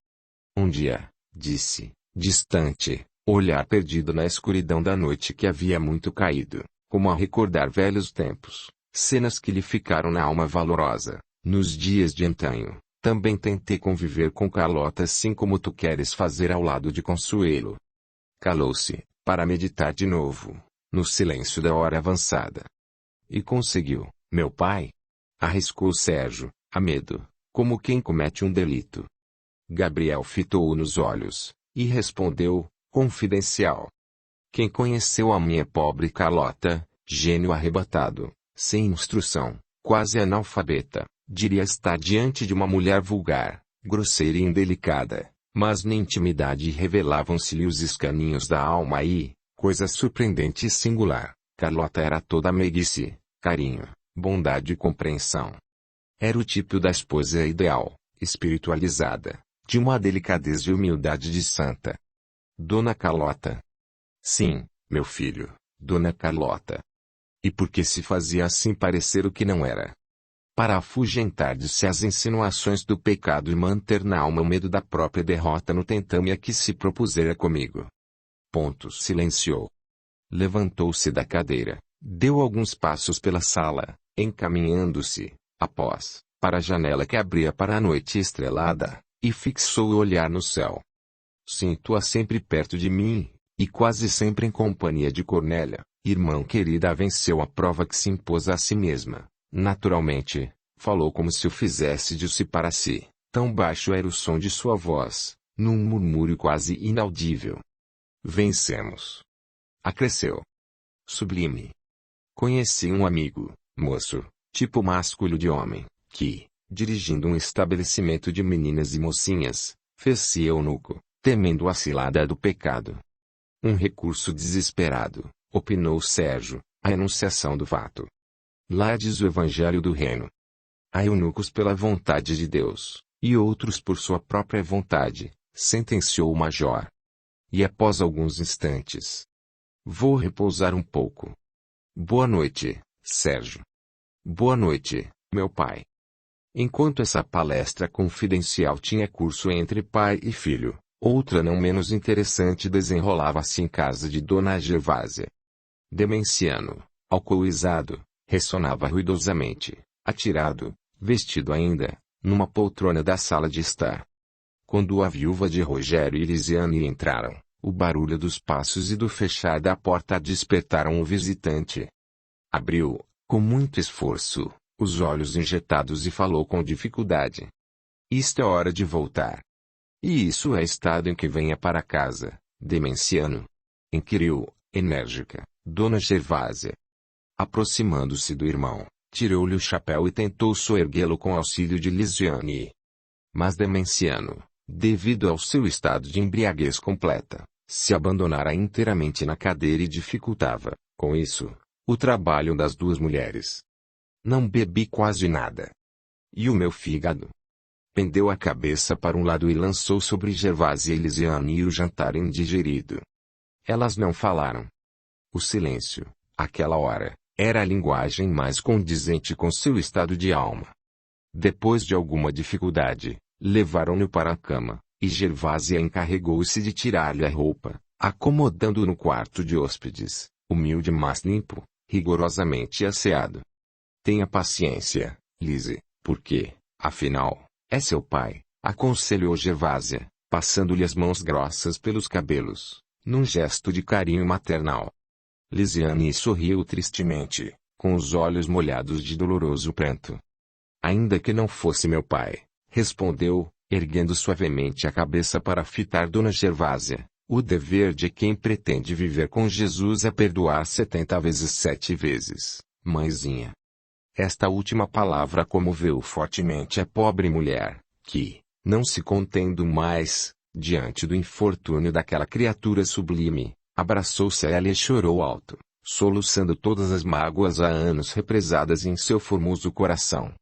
Um dia, disse, distante, olhar perdido na escuridão da noite que havia muito caído, como a recordar velhos tempos, cenas que lhe ficaram na alma valorosa, nos dias de antanho, também tentei conviver com Carlota assim como tu queres fazer ao lado de Consuelo. Calou-se, para meditar de novo, no silêncio da hora avançada. E conseguiu, meu pai? Arriscou Sérgio, a medo, como quem comete um delito. Gabriel fitou-o nos olhos, e respondeu, confidencial. Quem conheceu a minha pobre Carlota, gênio arrebatado, sem instrução, quase analfabeta, diria estar diante de uma mulher vulgar, grosseira e indelicada, mas na intimidade revelavam-se-lhe os escaninhos da alma e, coisa surpreendente e singular, Carlota era toda meiguice, carinho, bondade e compreensão. Era o tipo da esposa ideal, espiritualizada, de uma delicadeza e humildade de santa. Dona Carlota. Sim, meu filho, Dona Carlota. E por que se fazia assim parecer o que não era? Para afugentar-se as insinuações do pecado e manter na alma o medo da própria derrota no tentame a que se propusera comigo. Silenciou. Levantou-se da cadeira, deu alguns passos pela sala, encaminhando-se, após, para a janela que abria para a noite estrelada, e fixou o olhar no céu. Sinto-a sempre perto de mim, e quase sempre em companhia de Cornélia, irmã querida. Venceu a prova que se impôs a si mesma. Naturalmente, falou como se o fizesse de si para si. Tão baixo era o som de sua voz, num murmúrio quase inaudível. Vencemos. Acresceu. Sublime. Conheci um amigo, moço, tipo másculo de homem, que, dirigindo um estabelecimento de meninas e mocinhas, fez-se eunuco, temendo a cilada do pecado. Um recurso desesperado, opinou Sérgio, a enunciação do fato. Lá diz o Evangelho do Reino. Há eunucos pela vontade de Deus, e outros por sua própria vontade, sentenciou o major. E após alguns instantes. Vou repousar um pouco. Boa noite, Sérgio. Boa noite, meu pai. Enquanto essa palestra confidencial tinha curso entre pai e filho, outra não menos interessante desenrolava-se em casa de Dona Gervásia. Demenciano, alcoolizado, ressonava ruidosamente, atirado, vestido ainda, numa poltrona da sala de estar. Quando a viúva de Rogério e Lisiane entraram, o barulho dos passos e do fechar da porta despertaram o visitante. Abriu, com muito esforço, os olhos injetados e falou com dificuldade. Isto é hora de voltar. E isso é estado em que venha para casa, Demenciano? Inquiriu, enérgica, Dona Gervásia. Aproximando-se do irmão, tirou-lhe o chapéu e tentou soerguê-lo com auxílio de Lisiane. Mas Demenciano, devido ao seu estado de embriaguez completa, se abandonara inteiramente na cadeira e dificultava, com isso, o trabalho das duas mulheres. Não bebi quase nada. E o meu fígado? Pendeu a cabeça para um lado e lançou sobre Gervásia e Lisiane o jantar indigerido. Elas não falaram. O silêncio, àquela hora, era a linguagem mais condizente com seu estado de alma. Depois de alguma dificuldade, levaram-no para a cama, e Gervásia encarregou-se de tirar-lhe a roupa, acomodando-o no quarto de hóspedes, humilde mas limpo, rigorosamente asseado. Tenha paciência, Lise, porque, afinal, é seu pai, aconselhou Gervásia, passando-lhe as mãos grossas pelos cabelos, num gesto de carinho maternal. Lisiane sorriu tristemente, com os olhos molhados de doloroso pranto. Ainda que não fosse meu pai, respondeu, erguendo suavemente a cabeça para fitar Dona Gervásia, o dever de quem pretende viver com Jesus é perdoar 70 vezes 7 vezes, mãezinha. Esta última palavra comoveu fortemente a pobre mulher, que, não se contendo mais, diante do infortúnio daquela criatura sublime, abraçou-se a ela e chorou alto, soluçando todas as mágoas há anos represadas em seu formoso coração.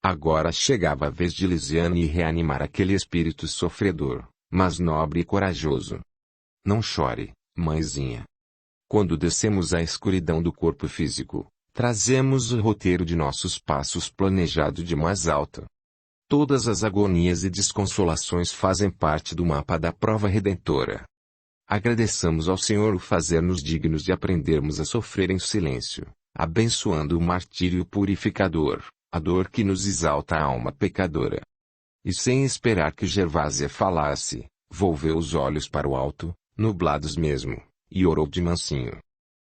Agora chegava a vez de Lisiane reanimar aquele espírito sofredor, mas nobre e corajoso. Não chore, mãezinha. Quando descemos à escuridão do corpo físico, trazemos o roteiro de nossos passos planejado de mais alto. Todas as agonias e desconsolações fazem parte do mapa da prova redentora. Agradeçamos ao Senhor o fazer-nos dignos de aprendermos a sofrer em silêncio, abençoando o martírio purificador, a dor que nos exalta a alma pecadora. E sem esperar que Gervásia falasse, volveu os olhos para o alto, nublados mesmo, e orou de mansinho.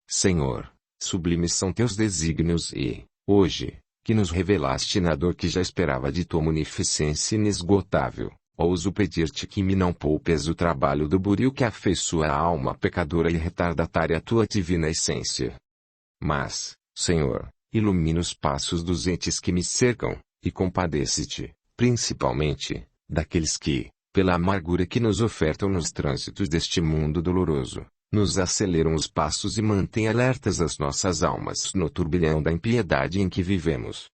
Senhor, sublimes são teus desígnios e, hoje, que nos revelaste na dor que já esperava de tua munificência inesgotável, ouso pedir-te que me não poupes o trabalho do buril que afeiçoa a alma pecadora e retardatária a tua divina essência. Mas, Senhor, ilumina os passos dos entes que me cercam, e compadece-te, principalmente, daqueles que, pela amargura que nos ofertam nos trânsitos deste mundo doloroso, nos aceleram os passos e mantêm alertas as nossas almas no turbilhão da impiedade em que vivemos.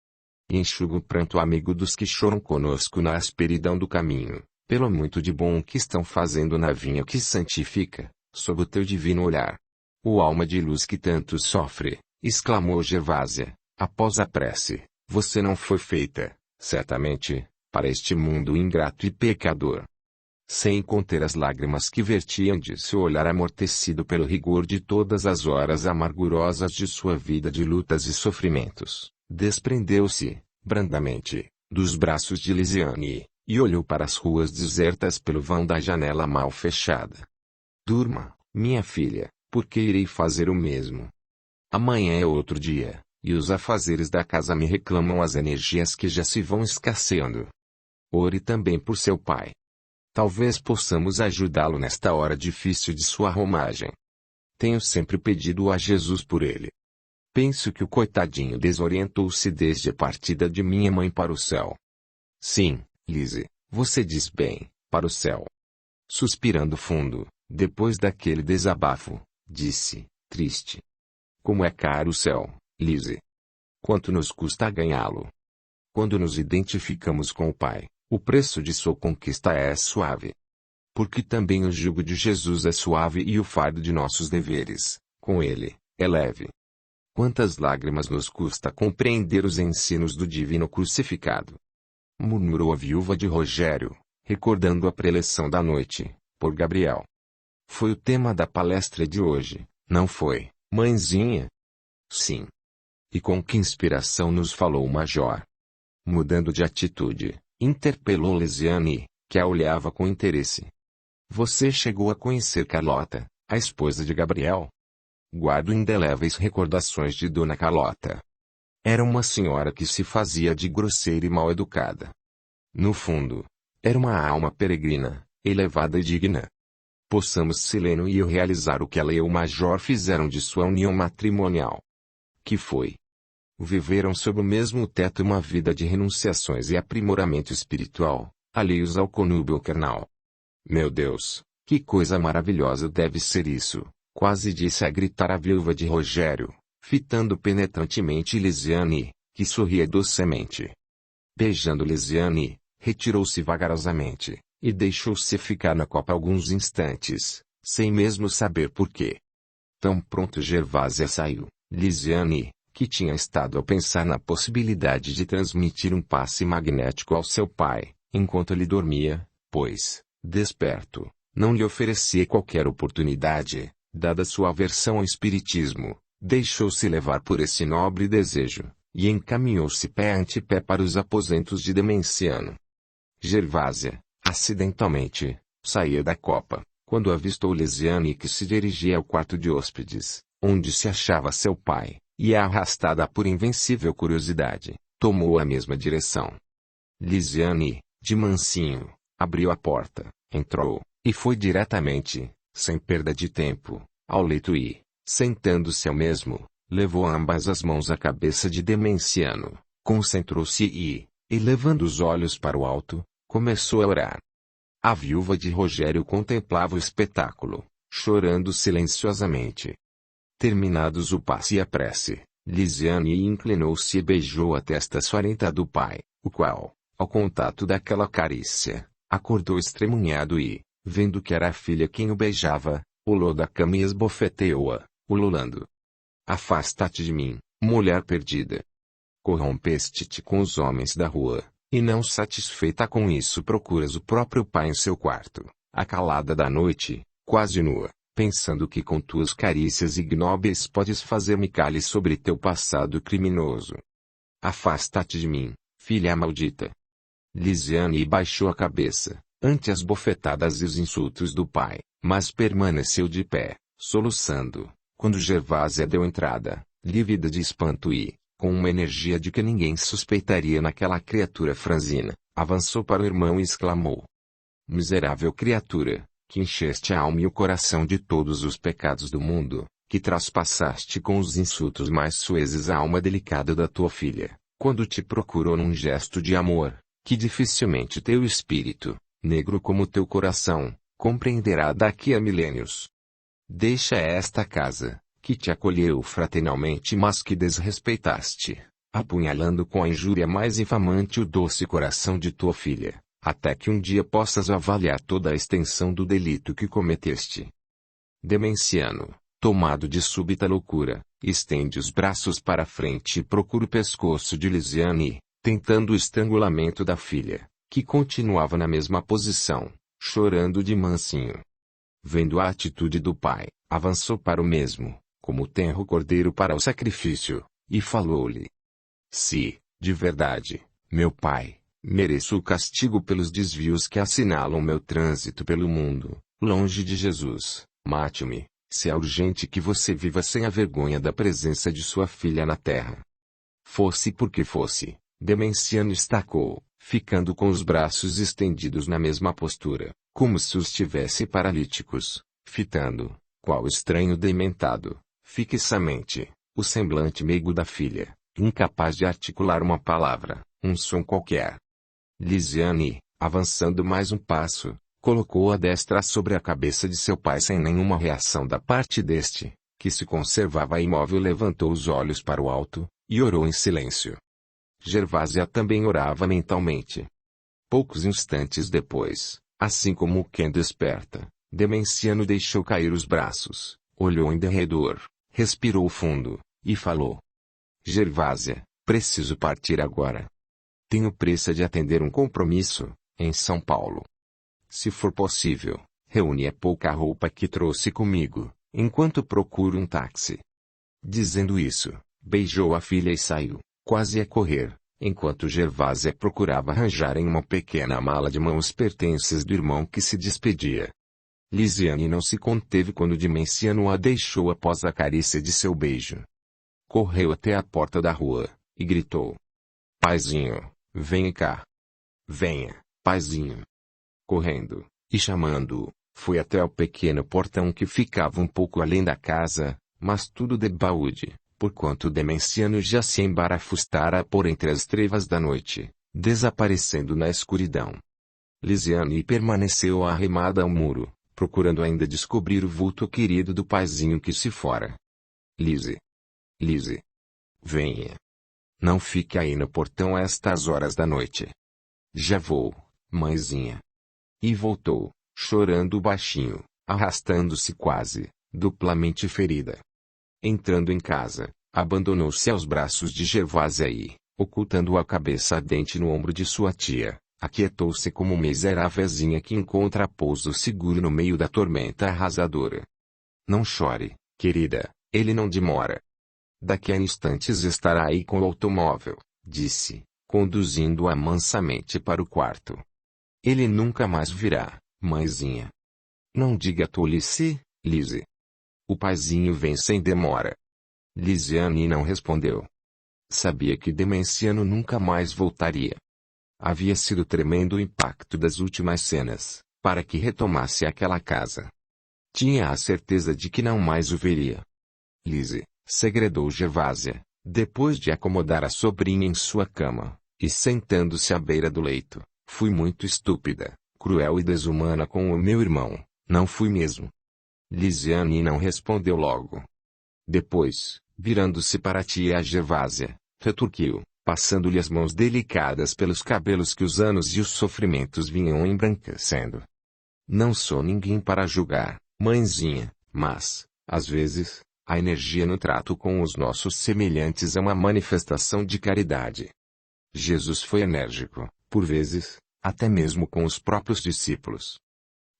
E enxuga o pranto amigo dos que choram conosco na asperidão do caminho, pelo muito de bom que estão fazendo na vinha que santifica, sob o teu divino olhar. O alma de luz que tanto sofre, exclamou Gervásia, após a prece, você não foi feita, certamente, para este mundo ingrato e pecador. Sem conter as lágrimas que vertiam de seu olhar amortecido pelo rigor de todas as horas amargurosas de sua vida de lutas e sofrimentos, desprendeu-se, brandamente, dos braços de Lisiane, e olhou para as ruas desertas pelo vão da janela mal fechada. Durma, minha filha, porque irei fazer o mesmo. Amanhã é outro dia, e os afazeres da casa me reclamam as energias que já se vão escasseando. Ore também por seu pai. Talvez possamos ajudá-lo nesta hora difícil de sua romagem. Tenho sempre pedido a Jesus por ele. Penso que o coitadinho desorientou-se desde a partida de minha mãe para o céu. Sim, Lise, você diz bem, para o céu. Suspirando fundo, depois daquele desabafo, disse, triste. Como é caro o céu, Lise. Quanto nos custa ganhá-lo? Quando nos identificamos com o Pai, o preço de sua conquista é suave. Porque também o jugo de Jesus é suave e o fardo de nossos deveres, com ele, é leve. Quantas lágrimas nos custa compreender os ensinos do divino crucificado? Murmurou a viúva de Rogério, recordando a preleção da noite, por Gabriel. Foi o tema da palestra de hoje, não foi, mãezinha? Sim. E com que inspiração nos falou o major? Mudando de atitude, interpelou Lisiane, que a olhava com interesse. Você chegou a conhecer Carlota, a esposa de Gabriel? Guardo indeléveis recordações de Dona Carlota. Era uma senhora que se fazia de grosseira e mal educada. No fundo, era uma alma peregrina, elevada e digna. Possamos Sileno e eu realizar o que ela e o major fizeram de sua união matrimonial. Que foi? Viveram sob o mesmo teto uma vida de renunciações e aprimoramento espiritual, alheios ao conúbio carnal. Meu Deus, que coisa maravilhosa deve ser isso! Quase disse a gritar a viúva de Rogério, fitando penetrantemente Lisiane, que sorria docemente. Beijando Lisiane, retirou-se vagarosamente, e deixou-se ficar na copa alguns instantes, sem mesmo saber por quê. Tão pronto Gervásia saiu, Lisiane, que tinha estado a pensar na possibilidade de transmitir um passe magnético ao seu pai, enquanto ele dormia, pois, desperto, não lhe oferecia qualquer oportunidade. Dada sua aversão ao espiritismo, deixou-se levar por esse nobre desejo, e encaminhou-se pé ante pé para os aposentos de Demenciano. Gervásia, acidentalmente, saía da copa, quando avistou Lisiane que se dirigia ao quarto de hóspedes, onde se achava seu pai, e arrastada por invencível curiosidade, tomou a mesma direção. Lisiane, de mansinho, abriu a porta, entrou, e foi diretamente, sem perda de tempo, ao leito e, sentando-se ao mesmo, levou ambas as mãos à cabeça de Demenciano, concentrou-se e, elevando os olhos para o alto, começou a orar. A viúva de Rogério contemplava o espetáculo, chorando silenciosamente. Terminados o passe e a prece, Lisiane inclinou-se e beijou a testa suarenta do pai, o qual, ao contato daquela carícia, acordou estremunhado e, vendo que era a filha quem o beijava, pulou da cama e esbofeteou-a, ululando. Afasta-te de mim, mulher perdida. Corrompeste-te com os homens da rua, e não satisfeita com isso procuras o próprio pai em seu quarto, acalada da noite, quase nua, pensando que com tuas carícias ignóbeis podes fazer-me cale sobre teu passado criminoso. Afasta-te de mim, filha maldita. Lisiane baixou a cabeça, ante as bofetadas e os insultos do pai, mas permaneceu de pé, soluçando, quando Gervásia deu entrada, lívida de espanto e, com uma energia de que ninguém suspeitaria naquela criatura franzina, avançou para o irmão e exclamou. Miserável criatura, que encheste a alma e o coração de todos os pecados do mundo, que traspassaste com os insultos mais suezes a alma delicada da tua filha, quando te procurou num gesto de amor, que dificilmente teu espírito, negro como teu coração, compreenderá daqui a milênios. Deixa esta casa, que te acolheu fraternalmente mas que desrespeitaste, apunhalando com a injúria mais infamante o doce coração de tua filha, até que um dia possas avaliar toda a extensão do delito que cometeste. Demenciano, tomado de súbita loucura, estende os braços para a frente e procura o pescoço de Lisiane, tentando o estrangulamento da filha, que continuava na mesma posição, chorando de mansinho. Vendo a atitude do pai, avançou para o mesmo, como tenro cordeiro para o sacrifício, e falou-lhe. Se, de verdade, meu pai, Mereço o castigo pelos desvios que assinalam meu trânsito pelo mundo, longe de Jesus. Mate-me, se é urgente que você viva sem a vergonha da presença de sua filha na terra. Fosse porque fosse, Demenciano estacou, ficando com os braços estendidos na mesma postura, como se os tivesse paralíticos, fitando, qual estranho dementado, fixamente, o semblante meigo da filha, incapaz de articular uma palavra, um som qualquer. Lisiane, avançando mais um passo, colocou a destra sobre a cabeça de seu pai sem nenhuma reação da parte deste, que se conservava imóvel. Levantou os olhos para o alto, e orou em silêncio. Gervásia também orava mentalmente. Poucos instantes depois, assim como quem desperta, Demenciano deixou cair os braços, olhou em derredor, respirou fundo, e falou. Gervásia, preciso partir agora. Tenho pressa de atender um compromisso, em São Paulo. Se for possível, reúne a pouca roupa que trouxe comigo, enquanto procuro um táxi. Dizendo isso, beijou a filha e saiu, quase a correr, enquanto Gervásia procurava arranjar em uma pequena mala de mão os pertences do irmão que se despedia. Lisiane não se conteve quando Demenciano a deixou após a carícia de seu beijo. Correu até a porta da rua, e gritou. Paizinho, venha cá. Venha, paizinho. Correndo, e chamando-o, foi até o pequeno portão que ficava um pouco além da casa, mas tudo de balde, porquanto Demenciano já se embarafustara por entre as trevas da noite, desaparecendo na escuridão. Lisiane permaneceu arrimada ao muro, procurando ainda descobrir o vulto querido do paizinho que se fora. Lise. Lise. Venha. Não fique aí no portão a estas horas da noite. Já vou, mãezinha. E voltou, chorando baixinho, arrastando-se quase, duplamente ferida. Entrando em casa, abandonou-se aos braços de Gervásia e, ocultando a cabeça ardente no ombro de sua tia, aquietou-se como miserávelzinha que encontra pouso seguro no meio da tormenta arrasadora. Não chore, querida, ele não demora. Daqui a instantes estará aí com o automóvel, disse, conduzindo-a mansamente para o quarto. Ele nunca mais virá, mãezinha. Não diga tolice, Lise. O paizinho vem sem demora. Lisiane não respondeu. Sabia que Demenciano nunca mais voltaria. Havia sido tremendo o impacto das últimas cenas, para que retomasse aquela casa. Tinha a certeza de que não mais o veria. Lise, segredou Gervásia, depois de acomodar a sobrinha em sua cama, e sentando-se à beira do leito, fui muito estúpida, cruel e desumana com o meu irmão, não fui mesmo. Lisiane não respondeu logo. Depois, virando-se para a tia Gervásia, retorquiu, passando-lhe as mãos delicadas pelos cabelos que os anos e os sofrimentos vinham embranquecendo. Não sou ninguém para julgar, mãezinha, mas, às vezes, a energia no trato com os nossos semelhantes é uma manifestação de caridade. Jesus foi enérgico, por vezes, até mesmo com os próprios discípulos.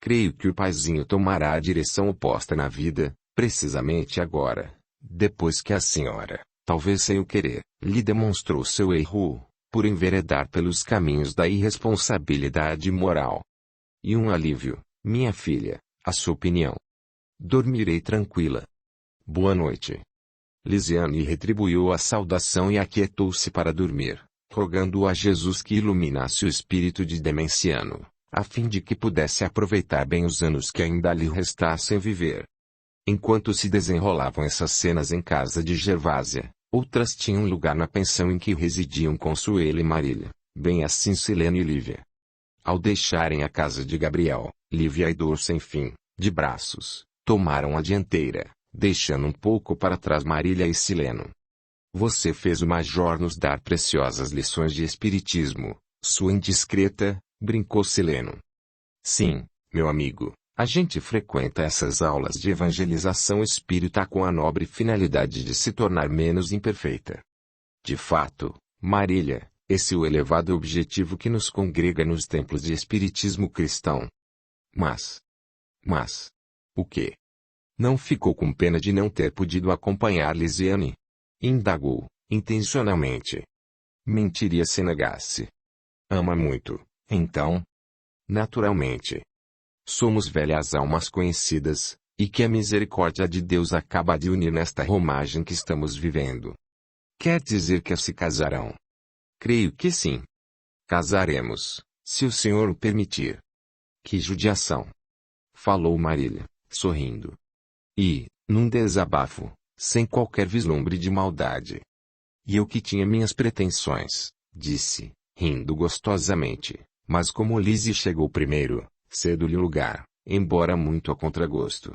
Creio que o paizinho tomará a direção oposta na vida, precisamente agora, depois que a senhora, talvez sem o querer, lhe demonstrou seu erro, por enveredar pelos caminhos da irresponsabilidade moral. E um alívio, minha filha, a sua opinião. Dormirei tranquila. Boa noite. Lisiane retribuiu a saudação e aquietou-se para dormir, rogando a Jesus que iluminasse o espírito de Demenciano, a fim de que pudesse aproveitar bem os anos que ainda lhe restassem viver. Enquanto se desenrolavam essas cenas em casa de Gervásia, outras tinham lugar na pensão em que residiam Consuelo e Marília, bem assim Silene e Lívia. Ao deixarem a casa de Gabriel, Lívia e dor sem fim, de braços, tomaram a dianteira, deixando um pouco para trás Marília e Sileno. Você fez o major nos dar preciosas lições de espiritismo, sua indiscreta, brincou Sileno. Sim, meu amigo, a gente frequenta essas aulas de evangelização espírita com a nobre finalidade de se tornar menos imperfeita. De fato, Marília, esse é o elevado objetivo que nos congrega nos templos de espiritismo cristão. Mas, o quê? Não ficou com pena de não ter podido acompanhar Lisiane? Indagou, intencionalmente. Mentiria se negasse. Ama muito, então? Naturalmente. Somos velhas almas conhecidas, e que a misericórdia de Deus acaba de unir nesta romagem que estamos vivendo. Quer dizer que se casarão? Creio que sim. Casaremos, se o Senhor o permitir. Que judiação! Falou Marília, sorrindo. E, num desabafo, sem qualquer vislumbre de maldade. E eu que tinha minhas pretensões, disse, rindo gostosamente, mas como Lizzie chegou primeiro, cedo-lhe o lugar, embora muito a contragosto.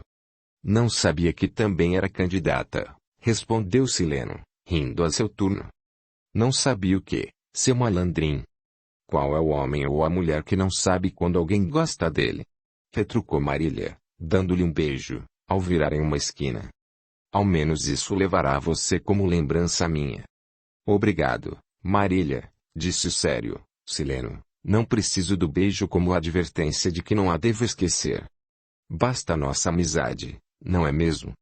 Não sabia que também era candidata, respondeu Sileno, rindo a seu turno. Não sabia o quê, seu malandrim? Qual é o homem ou a mulher que não sabe quando alguém gosta dele? Retrucou Marília, dando-lhe um beijo, ao virarem uma esquina. Ao menos isso levará você como lembrança minha. Obrigado, Marília, disse sério, Sileno. Não preciso do beijo como advertência de que não a devo esquecer. Basta nossa amizade, não é mesmo?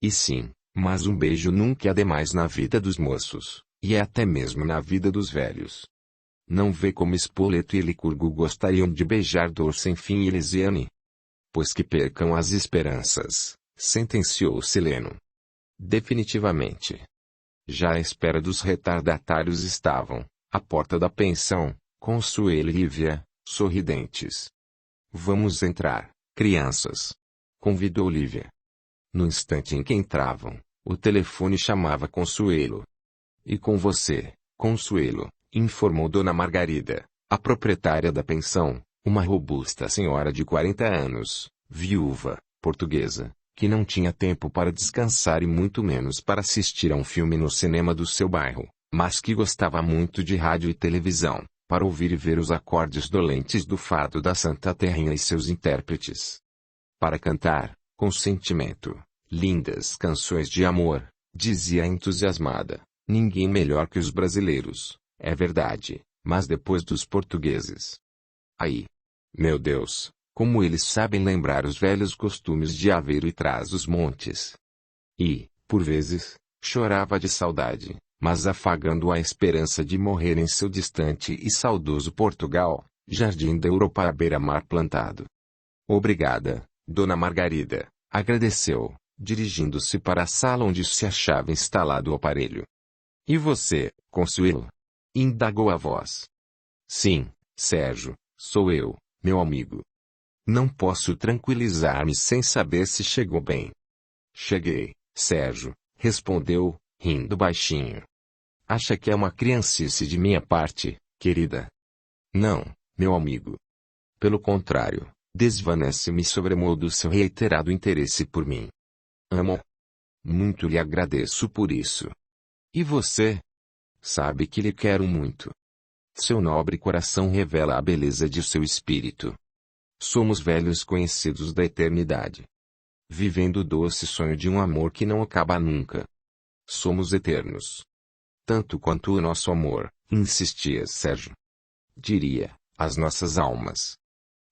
E sim, mas um beijo nunca é demais na vida dos moços, e é até mesmo na vida dos velhos. Não vê como Spoleto e Licurgo gostariam de beijar dor sem fim e Lisiane? Pois que percam as esperanças, sentenciou Sileno. Definitivamente. Já à espera dos retardatários estavam, à porta da pensão, Consuelo e Lívia, sorridentes. Vamos entrar, crianças. Convidou Lívia. No instante em que entravam, o telefone chamava Consuelo. E com você, Consuelo, informou Dona Margarida, a proprietária da pensão, uma robusta senhora de 40 anos, viúva, portuguesa, que não tinha tempo para descansar e muito menos para assistir a um filme no cinema do seu bairro, mas que gostava muito de rádio e televisão, para ouvir e ver os acordes dolentes do fado da Santa Terrinha e seus intérpretes. Para cantar, com sentimento, lindas canções de amor, dizia entusiasmada, ninguém melhor que os brasileiros, é verdade, mas depois dos portugueses. Aí! Meu Deus, como eles sabem lembrar os velhos costumes de Aveiro e Trás-os-Montes. E, por vezes, chorava de saudade, mas afagando a esperança de morrer em seu distante e saudoso Portugal, jardim da Europa à beira-mar plantado. Obrigada, Dona Margarida, agradeceu, dirigindo-se para a sala onde se achava instalado o aparelho. E você, Consuelo? Indagou a voz. Sim, Sérgio, sou eu, meu amigo. Não posso tranquilizar-me sem saber se chegou bem. Cheguei, Sérgio, respondeu, rindo baixinho. Acha que é uma criancice de minha parte, querida? Não, meu amigo. Pelo contrário, desvanece-me sobremodo seu reiterado interesse por mim. Amo. Muito lhe agradeço por isso. E você? Sabe que lhe quero muito. Seu nobre coração revela a beleza de seu espírito. Somos velhos conhecidos da eternidade. Vivendo o doce sonho de um amor que não acaba nunca. Somos eternos. Tanto quanto o nosso amor, insistia Sérgio. Diria, as nossas almas.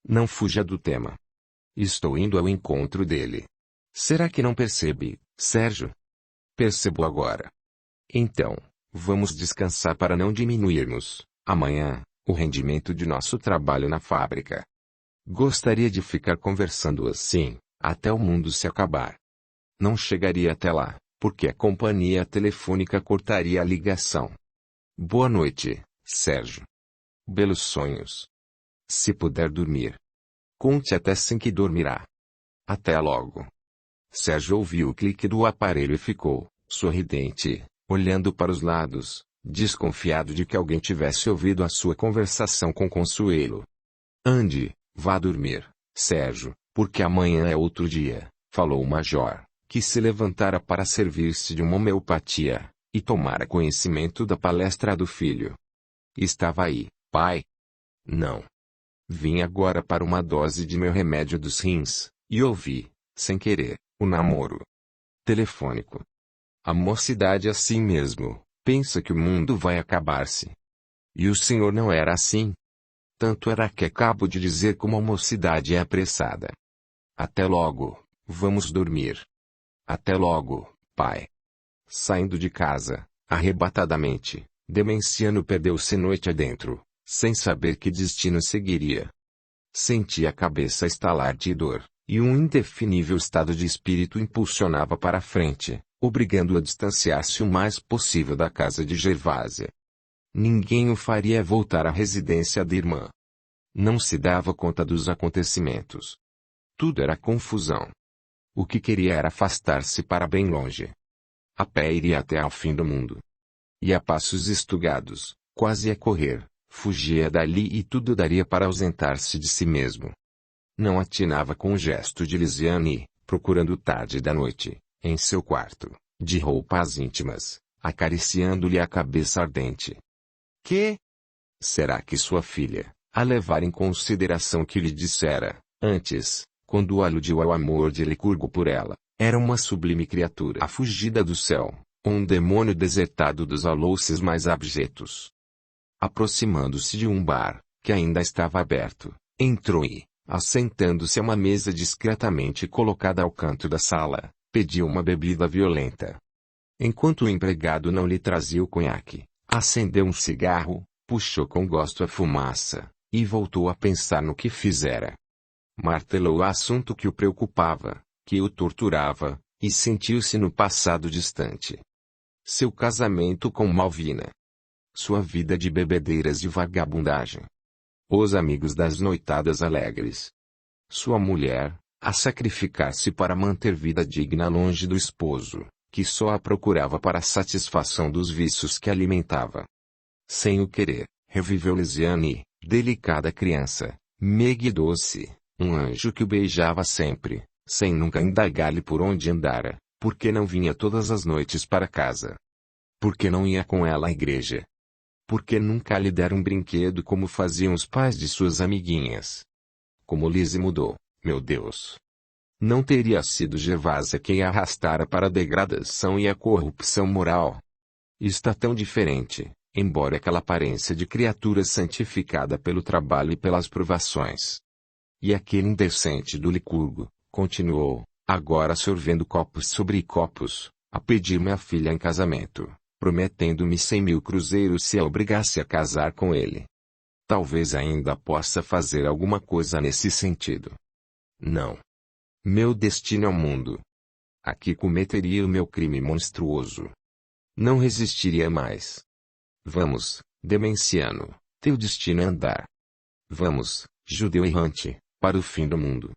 Não fuja do tema. Estou indo ao encontro dele. Será que não percebe, Sérgio? Percebo agora. Então, vamos descansar para não diminuirmos, amanhã, o rendimento de nosso trabalho na fábrica. Gostaria de ficar conversando assim, até o mundo se acabar. Não chegaria até lá, porque a companhia telefônica cortaria a ligação. Boa noite, Sérgio. Belos sonhos. Se puder dormir. Conte até 5 que dormirá. Até logo. Sérgio ouviu o clique do aparelho e ficou, sorridente, olhando para os lados, desconfiado de que alguém tivesse ouvido a sua conversação com Consuelo. Ande, vá dormir, Sérgio, porque amanhã é outro dia, falou o major, que se levantara para servir-se de uma homeopatia, e tomara conhecimento da palestra do filho. Estava aí, pai? Não. Vim agora para uma dose de meu remédio dos rins, e ouvi, sem querer, o namoro telefônico. A mocidade é assim mesmo, pensa que o mundo vai acabar-se. E o senhor não era assim? Tanto era que acabo de dizer como a mocidade é apressada. Até logo, vamos dormir. Até logo, pai. Saindo de casa, arrebatadamente, Demenciano perdeu-se noite adentro, sem saber que destino seguiria. Sentia a cabeça estalar de dor, e um indefinível estado de espírito impulsionava para a frente, obrigando-o a distanciar-se o mais possível da casa de Gervásia. Ninguém o faria voltar à residência da irmã. Não se dava conta dos acontecimentos. Tudo era confusão. O que queria era afastar-se para bem longe. A pé iria até ao fim do mundo. E a passos estugados, quase a correr, fugia dali e tudo daria para ausentar-se de si mesmo. Não atinava com o gesto de Lisiane, procurando tarde da noite, em seu quarto, de roupas íntimas, acariciando-lhe a cabeça ardente. Que? Será que sua filha, a levar em consideração que lhe dissera, antes, quando aludiu ao amor de Licurgo por ela, era uma sublime criatura fugida do céu, um demônio desertado dos alouces mais abjetos? Aproximando-se de um bar, que ainda estava aberto, entrou e, assentando-se a uma mesa discretamente colocada ao canto da sala, pediu uma bebida violenta. Enquanto o empregado não lhe trazia o conhaque, acendeu um cigarro, puxou com gosto a fumaça, e voltou a pensar no que fizera. Martelou o assunto que o preocupava, que o torturava, e sentiu-se no passado distante. Seu casamento com Malvina. Sua vida de bebedeiras e vagabundagem. Os amigos das noitadas alegres. Sua mulher, a sacrificar-se para manter vida digna longe do esposo, que só a procurava para a satisfação dos vícios que alimentava. Sem o querer, reviveu Lisiane, delicada criança, meiga e doce, um anjo que o beijava sempre, sem nunca indagar-lhe por onde andara, porque não vinha todas as noites para casa. Porque não ia com ela à igreja. Porque nunca lhe deram um brinquedo como faziam os pais de suas amiguinhas. Como Lise mudou, meu Deus! Não teria sido Gervásia quem a arrastara para a degradação e a corrupção moral. Está tão diferente, embora aquela aparência de criatura santificada pelo trabalho e pelas provações. E aquele indecente do Licurgo, continuou, agora sorvendo copos sobre copos, a pedir-me a filha em casamento, prometendo-me 100.000 cruzeiros se a obrigasse a casar com ele. Talvez ainda possa fazer alguma coisa nesse sentido. Não. Meu destino é o mundo. Aqui cometeria o meu crime monstruoso. Não resistiria mais. Vamos, demenciano, teu destino é andar. Vamos, judeu errante, para o fim do mundo.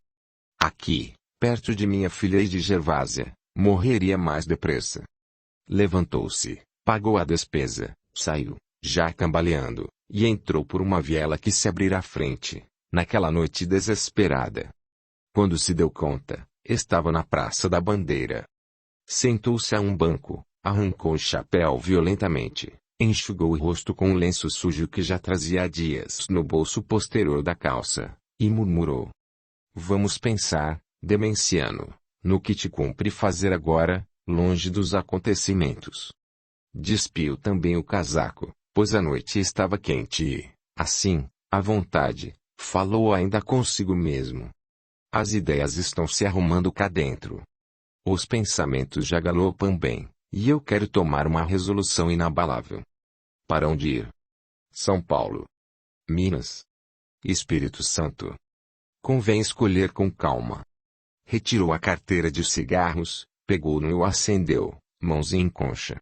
Aqui, perto de minha filha e de Gervásia, morreria mais depressa. Levantou-se, pagou a despesa, saiu, já cambaleando, e entrou por uma viela que se abrira à frente, naquela noite desesperada. Quando se deu conta, estava na Praça da Bandeira. Sentou-se a um banco, arrancou o chapéu violentamente, enxugou o rosto com um lenço sujo que já trazia há dias no bolso posterior da calça, e murmurou: Vamos pensar, demenciano, no que te cumpre fazer agora, longe dos acontecimentos. Despiu também o casaco, pois a noite estava quente e, assim, à vontade, falou ainda consigo mesmo. As ideias estão se arrumando cá dentro. Os pensamentos já galopam bem, e eu quero tomar uma resolução inabalável. Para onde ir? São Paulo. Minas. Espírito Santo. Convém escolher com calma. Retirou a carteira de cigarros, pegou-no e o acendeu, mãos em concha.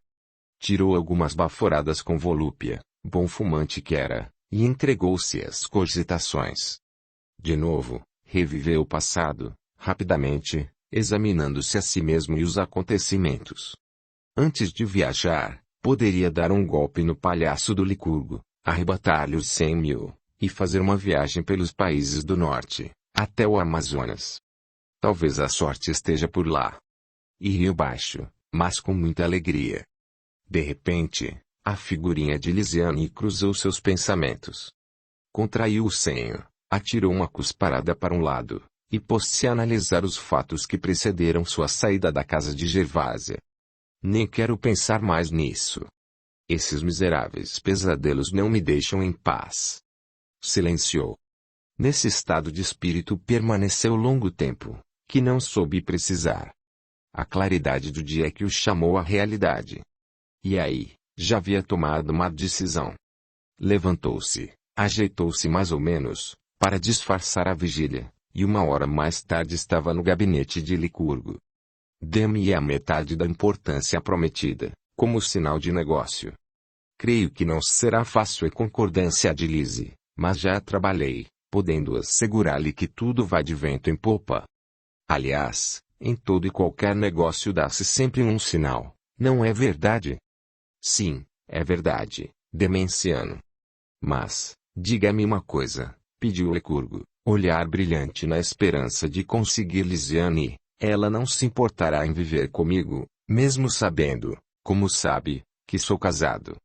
Tirou algumas baforadas com volúpia, bom fumante que era, e entregou-se às cogitações. De novo, reviveu o passado, rapidamente, examinando-se a si mesmo e os acontecimentos. Antes de viajar, poderia dar um golpe no palhaço do Licurgo, arrebatar-lhe os 100.000, e fazer uma viagem pelos países do norte, até o Amazonas. Talvez a sorte esteja por lá. E riu baixo, mas com muita alegria. De repente, a figurinha de Lisiane cruzou seus pensamentos. Contraiu o senho, atirou uma cusparada para um lado, e pôs-se a analisar os fatos que precederam sua saída da casa de Gervásia. Nem quero pensar mais nisso. Esses miseráveis pesadelos não me deixam em paz. Silenciou. Nesse estado de espírito permaneceu longo tempo, que não soube precisar. A claridade do dia é que o chamou à realidade. E aí, já havia tomado uma decisão. Levantou-se, Ajeitou-se mais ou menos, para disfarçar a vigília, e 1 hora mais tarde estava no gabinete de Licurgo. Dê-me a metade da importância prometida, como sinal de negócio. Creio que não será fácil a concordância de Lise, mas já a trabalhei, podendo assegurar-lhe que tudo vai de vento em popa. Aliás, em todo e qualquer negócio dá-se sempre um sinal, não é verdade? Sim, é verdade, Demenciano. Mas, diga-me uma coisa, pediu Licurgo, olhar brilhante na esperança de conseguir Lisiane. Ela não se importará em viver comigo, mesmo sabendo, como sabe, que sou casado.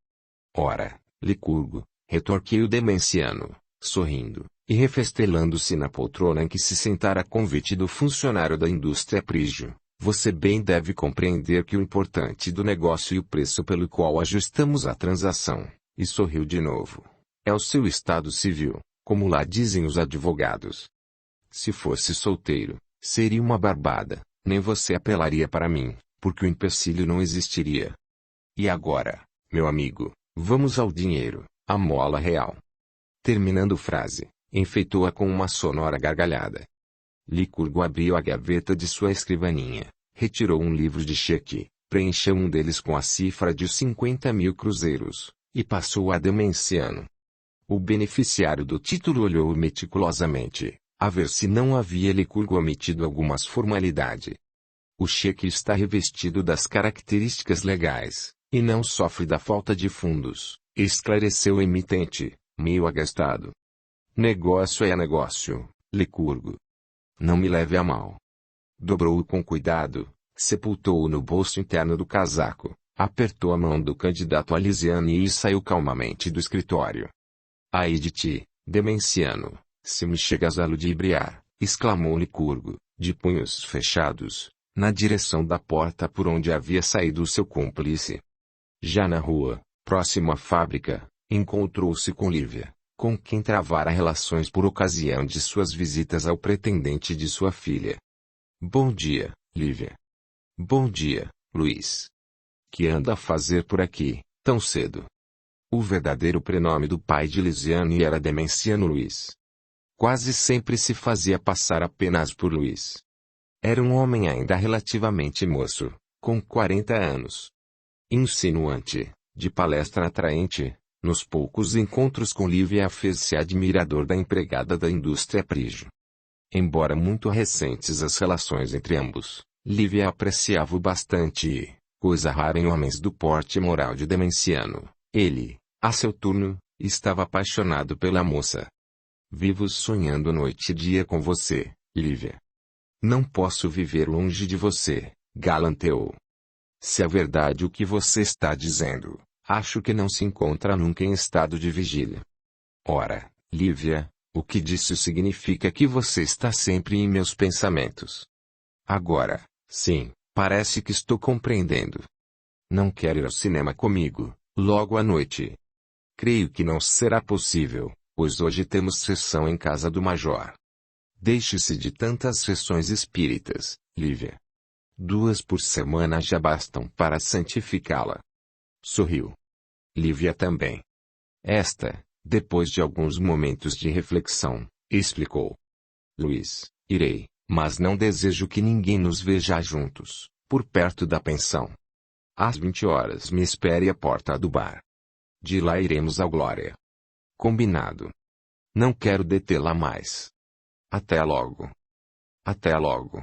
Ora, Licurgo, retorquiu o Demenciano, sorrindo, e refestelando-se na poltrona em que se sentara a convite do funcionário da indústria Prígio, você bem deve compreender que o importante do negócio e o preço pelo qual ajustamos a transação, e sorriu de novo, é o seu estado civil, como lá dizem os advogados. Se fosse solteiro, seria uma barbada, nem você apelaria para mim, porque o empecilho não existiria. E agora, meu amigo, vamos ao dinheiro, a mola real. Terminando frase, enfeitou-a com uma sonora gargalhada. Licurgo abriu a gaveta de sua escrivaninha, retirou um livro de cheque, preencheu um deles com a cifra de 50.000 cruzeiros, e passou a Demenciano. O beneficiário do título olhou meticulosamente, a ver se não havia Licurgo omitido algumas formalidades. O cheque está revestido das características legais, e não sofre da falta de fundos, esclareceu o emitente, meio agastado. Negócio é negócio, Licurgo. Não me leve a mal. Dobrou-o com cuidado, sepultou-o no bolso interno do casaco, apertou a mão do candidato a Lisiane e saiu calmamente do escritório. Ai de ti, Demenciano, se me chegas a ludibriar, exclamou Licurgo, de punhos fechados, na direção da porta por onde havia saído o seu cúmplice. Já na rua, próximo à fábrica, encontrou-se com Lívia, com quem travara relações por ocasião de suas visitas ao pretendente de sua filha. Bom dia, Lívia. Bom dia, Luiz. Que anda a fazer por aqui, tão cedo? O verdadeiro prenome do pai de Lisiane era Demenciano Luiz. Quase sempre se fazia passar apenas por Luiz. Era um homem ainda relativamente moço, com 40 anos. Insinuante, de palestra atraente, nos poucos encontros com Lívia fez-se admirador da empregada da indústria Prígio. Embora muito recentes as relações entre ambos, Lívia apreciava-o bastante e, coisa rara em homens do porte moral de Demenciano, ele, a seu turno, estava apaixonado pela moça. Vivo sonhando noite e dia com você, Lívia. Não posso viver longe de você, galanteou. Se é verdade o que você está dizendo, acho que não se encontra nunca em estado de vigília. Ora, Lívia, o que disse significa que você está sempre em meus pensamentos. Agora, sim, parece que estou compreendendo. Não quer ir ao cinema comigo, logo à noite? Creio que não será possível, pois hoje temos sessão em casa do Major. Deixe-se de tantas sessões espíritas, Lívia. 2 por semana já bastam para santificá-la. Sorriu. Lívia também. Esta, depois de alguns momentos de reflexão, explicou. Luiz, irei, mas não desejo que ninguém nos veja juntos, por perto da pensão. Às 20 horas me espere à porta do bar. De lá iremos ao Glória. Combinado. Não quero detê-la mais. Até logo. Até logo.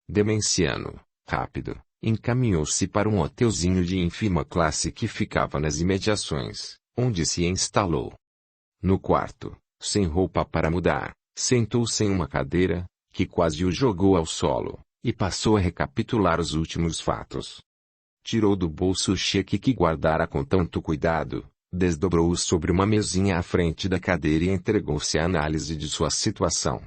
Demenciano, rápido, encaminhou-se para um hotelzinho de ínfima classe que ficava nas imediações, onde se instalou. No quarto, sem roupa para mudar, sentou-se em uma cadeira, que quase o jogou ao solo, e passou a recapitular os últimos fatos. Tirou do bolso o cheque que guardara com tanto cuidado, desdobrou-o sobre uma mesinha à frente da cadeira e entregou-se à análise de sua situação.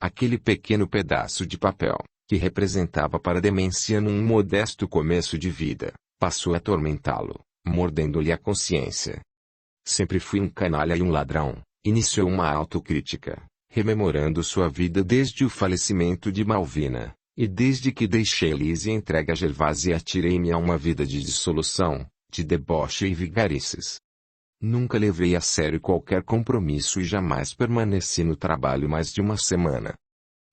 Aquele pequeno pedaço de papel, que representava para Demenciano um modesto começo de vida, passou a atormentá-lo, mordendo-lhe a consciência. Sempre fui um canalha e um ladrão, iniciou uma autocrítica, rememorando sua vida desde o falecimento de Malvina, e desde que deixei Lise entregue a Gervase e atirei-me a uma vida de dissolução, de deboche e vigarices. Nunca levei a sério qualquer compromisso e jamais permaneci no trabalho mais de uma semana.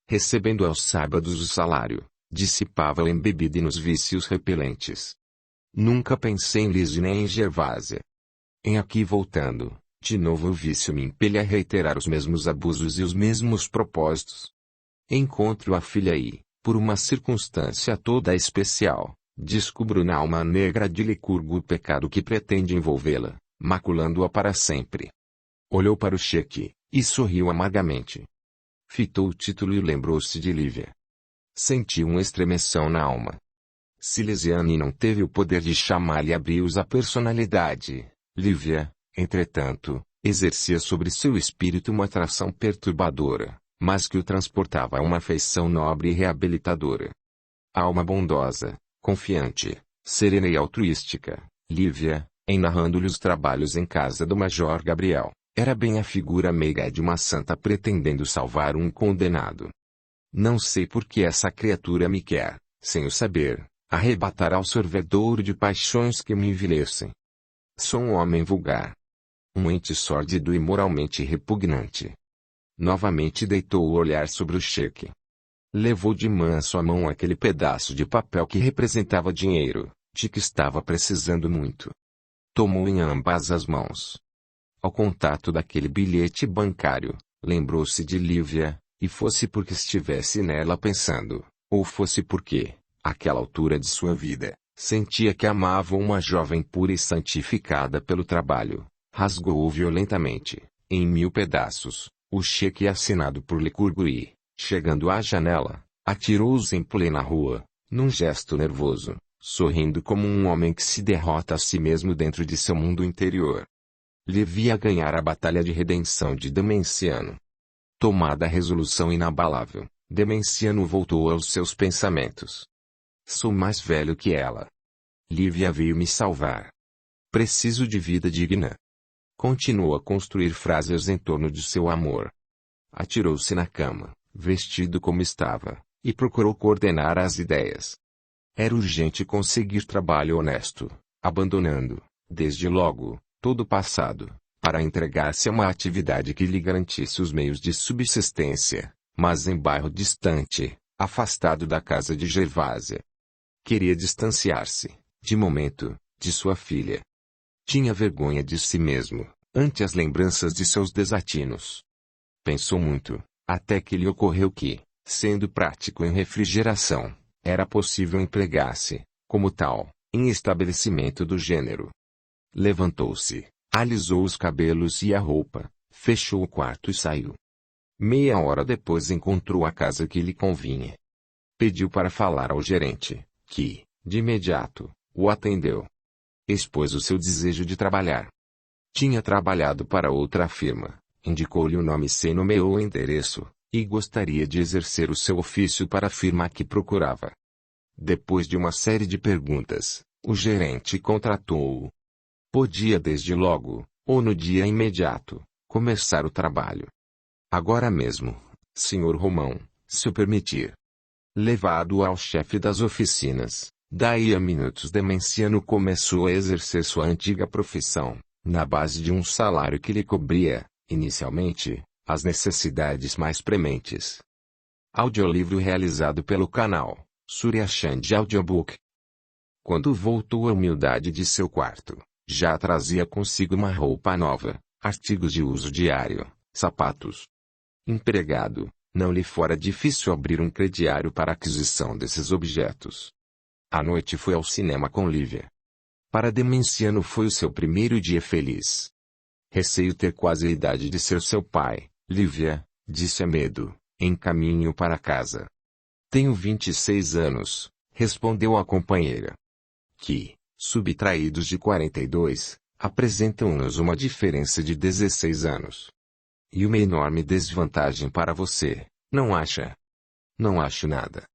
Recebendo aos sábados o salário, dissipava-o em bebida e nos vícios repelentes. Nunca pensei em Lizzie nem em Gervásia. Em aqui voltando, de novo o vício me impele a reiterar os mesmos abusos e os mesmos propósitos. Encontro a filha e, por uma circunstância toda especial, descubro na alma negra de Licurgo o pecado que pretende envolvê-la, maculando-a para sempre. Olhou para o cheque, e sorriu amargamente. Fitou o título e lembrou-se de Lívia. Sentiu uma estremeção na alma. Silesiane não teve o poder de chamar-lhe a brios a personalidade. Lívia, entretanto, exercia sobre seu espírito uma atração perturbadora, mas que o transportava a uma afeição nobre e reabilitadora. Alma bondosa, confiante, serena e altruística, Lívia, em narrando-lhe os trabalhos em casa do Major Gabriel, era bem a figura meiga de uma santa pretendendo salvar um condenado. Não sei por que essa criatura me quer, sem o saber, arrebatar ao sorvedouro de paixões que me envilecem. Sou um homem vulgar. Um ente sórdido e moralmente repugnante. Novamente deitou o olhar sobre o cheque. Levou de manso à mão aquele pedaço de papel que representava dinheiro, de que estava precisando muito. Tomou em ambas as mãos. Ao contato daquele bilhete bancário, lembrou-se de Lívia, e fosse porque estivesse nela pensando, ou fosse porque, àquela altura de sua vida, sentia que amava uma jovem pura e santificada pelo trabalho, rasgou-o violentamente, em 1000 pedaços, o cheque assinado por Licurgo e, chegando à janela, atirou-os em plena rua, num gesto nervoso, sorrindo como um homem que se derrota a si mesmo dentro de seu mundo interior. Devia ganhar a batalha de redenção de Demenciano. Tomada a resolução inabalável, Demenciano voltou aos seus pensamentos. Sou mais velho que ela. Lívia veio me salvar. Preciso de vida digna. Continuou a construir frases em torno de seu amor. Atirou-se na cama, vestido como estava, e procurou coordenar as ideias. Era urgente conseguir trabalho honesto, abandonando, desde logo, todo o passado, para entregar-se a uma atividade que lhe garantisse os meios de subsistência, mas em bairro distante, afastado da casa de Gervásia. Queria distanciar-se, de momento, de sua filha. Tinha vergonha de si mesmo, ante as lembranças de seus desatinos. Pensou muito, até que lhe ocorreu que, sendo prático em refrigeração, era possível empregar-se, como tal, em estabelecimento do gênero. Levantou-se, alisou os cabelos e a roupa, fechou o quarto e saiu. Meia hora depois encontrou a casa que lhe convinha. Pediu para falar ao gerente, que, de imediato, o atendeu. Expôs o seu desejo de trabalhar. Tinha trabalhado para outra firma, indicou-lhe o nome e nomeou o endereço, e gostaria de exercer o seu ofício para a firma que procurava. Depois de uma série de perguntas, o gerente contratou-o. Podia desde logo, ou no dia imediato, começar o trabalho. Agora mesmo, Sr. Romão, se o permitir. Levado ao chefe das oficinas, daí a minutos Demenciano começou a exercer sua antiga profissão, na base de um salário que lhe cobria, inicialmente, as necessidades mais prementes. Audiolivro realizado pelo canal Surya Chand Audiobook. Quando voltou à humildade de seu quarto, já trazia consigo uma roupa nova, artigos de uso diário, sapatos. Empregado, não lhe fora difícil abrir um crediário para a aquisição desses objetos. À noite foi ao cinema com Lívia. Para Demenciano foi o seu primeiro dia feliz. Receio ter quase a idade de ser seu pai, Lívia, disse a medo, em caminho para casa. Tenho 26 anos, respondeu a companheira. Que, subtraídos de 42, apresentam-nos uma diferença de 16 anos. E uma enorme desvantagem para você, não acha? Não acho nada.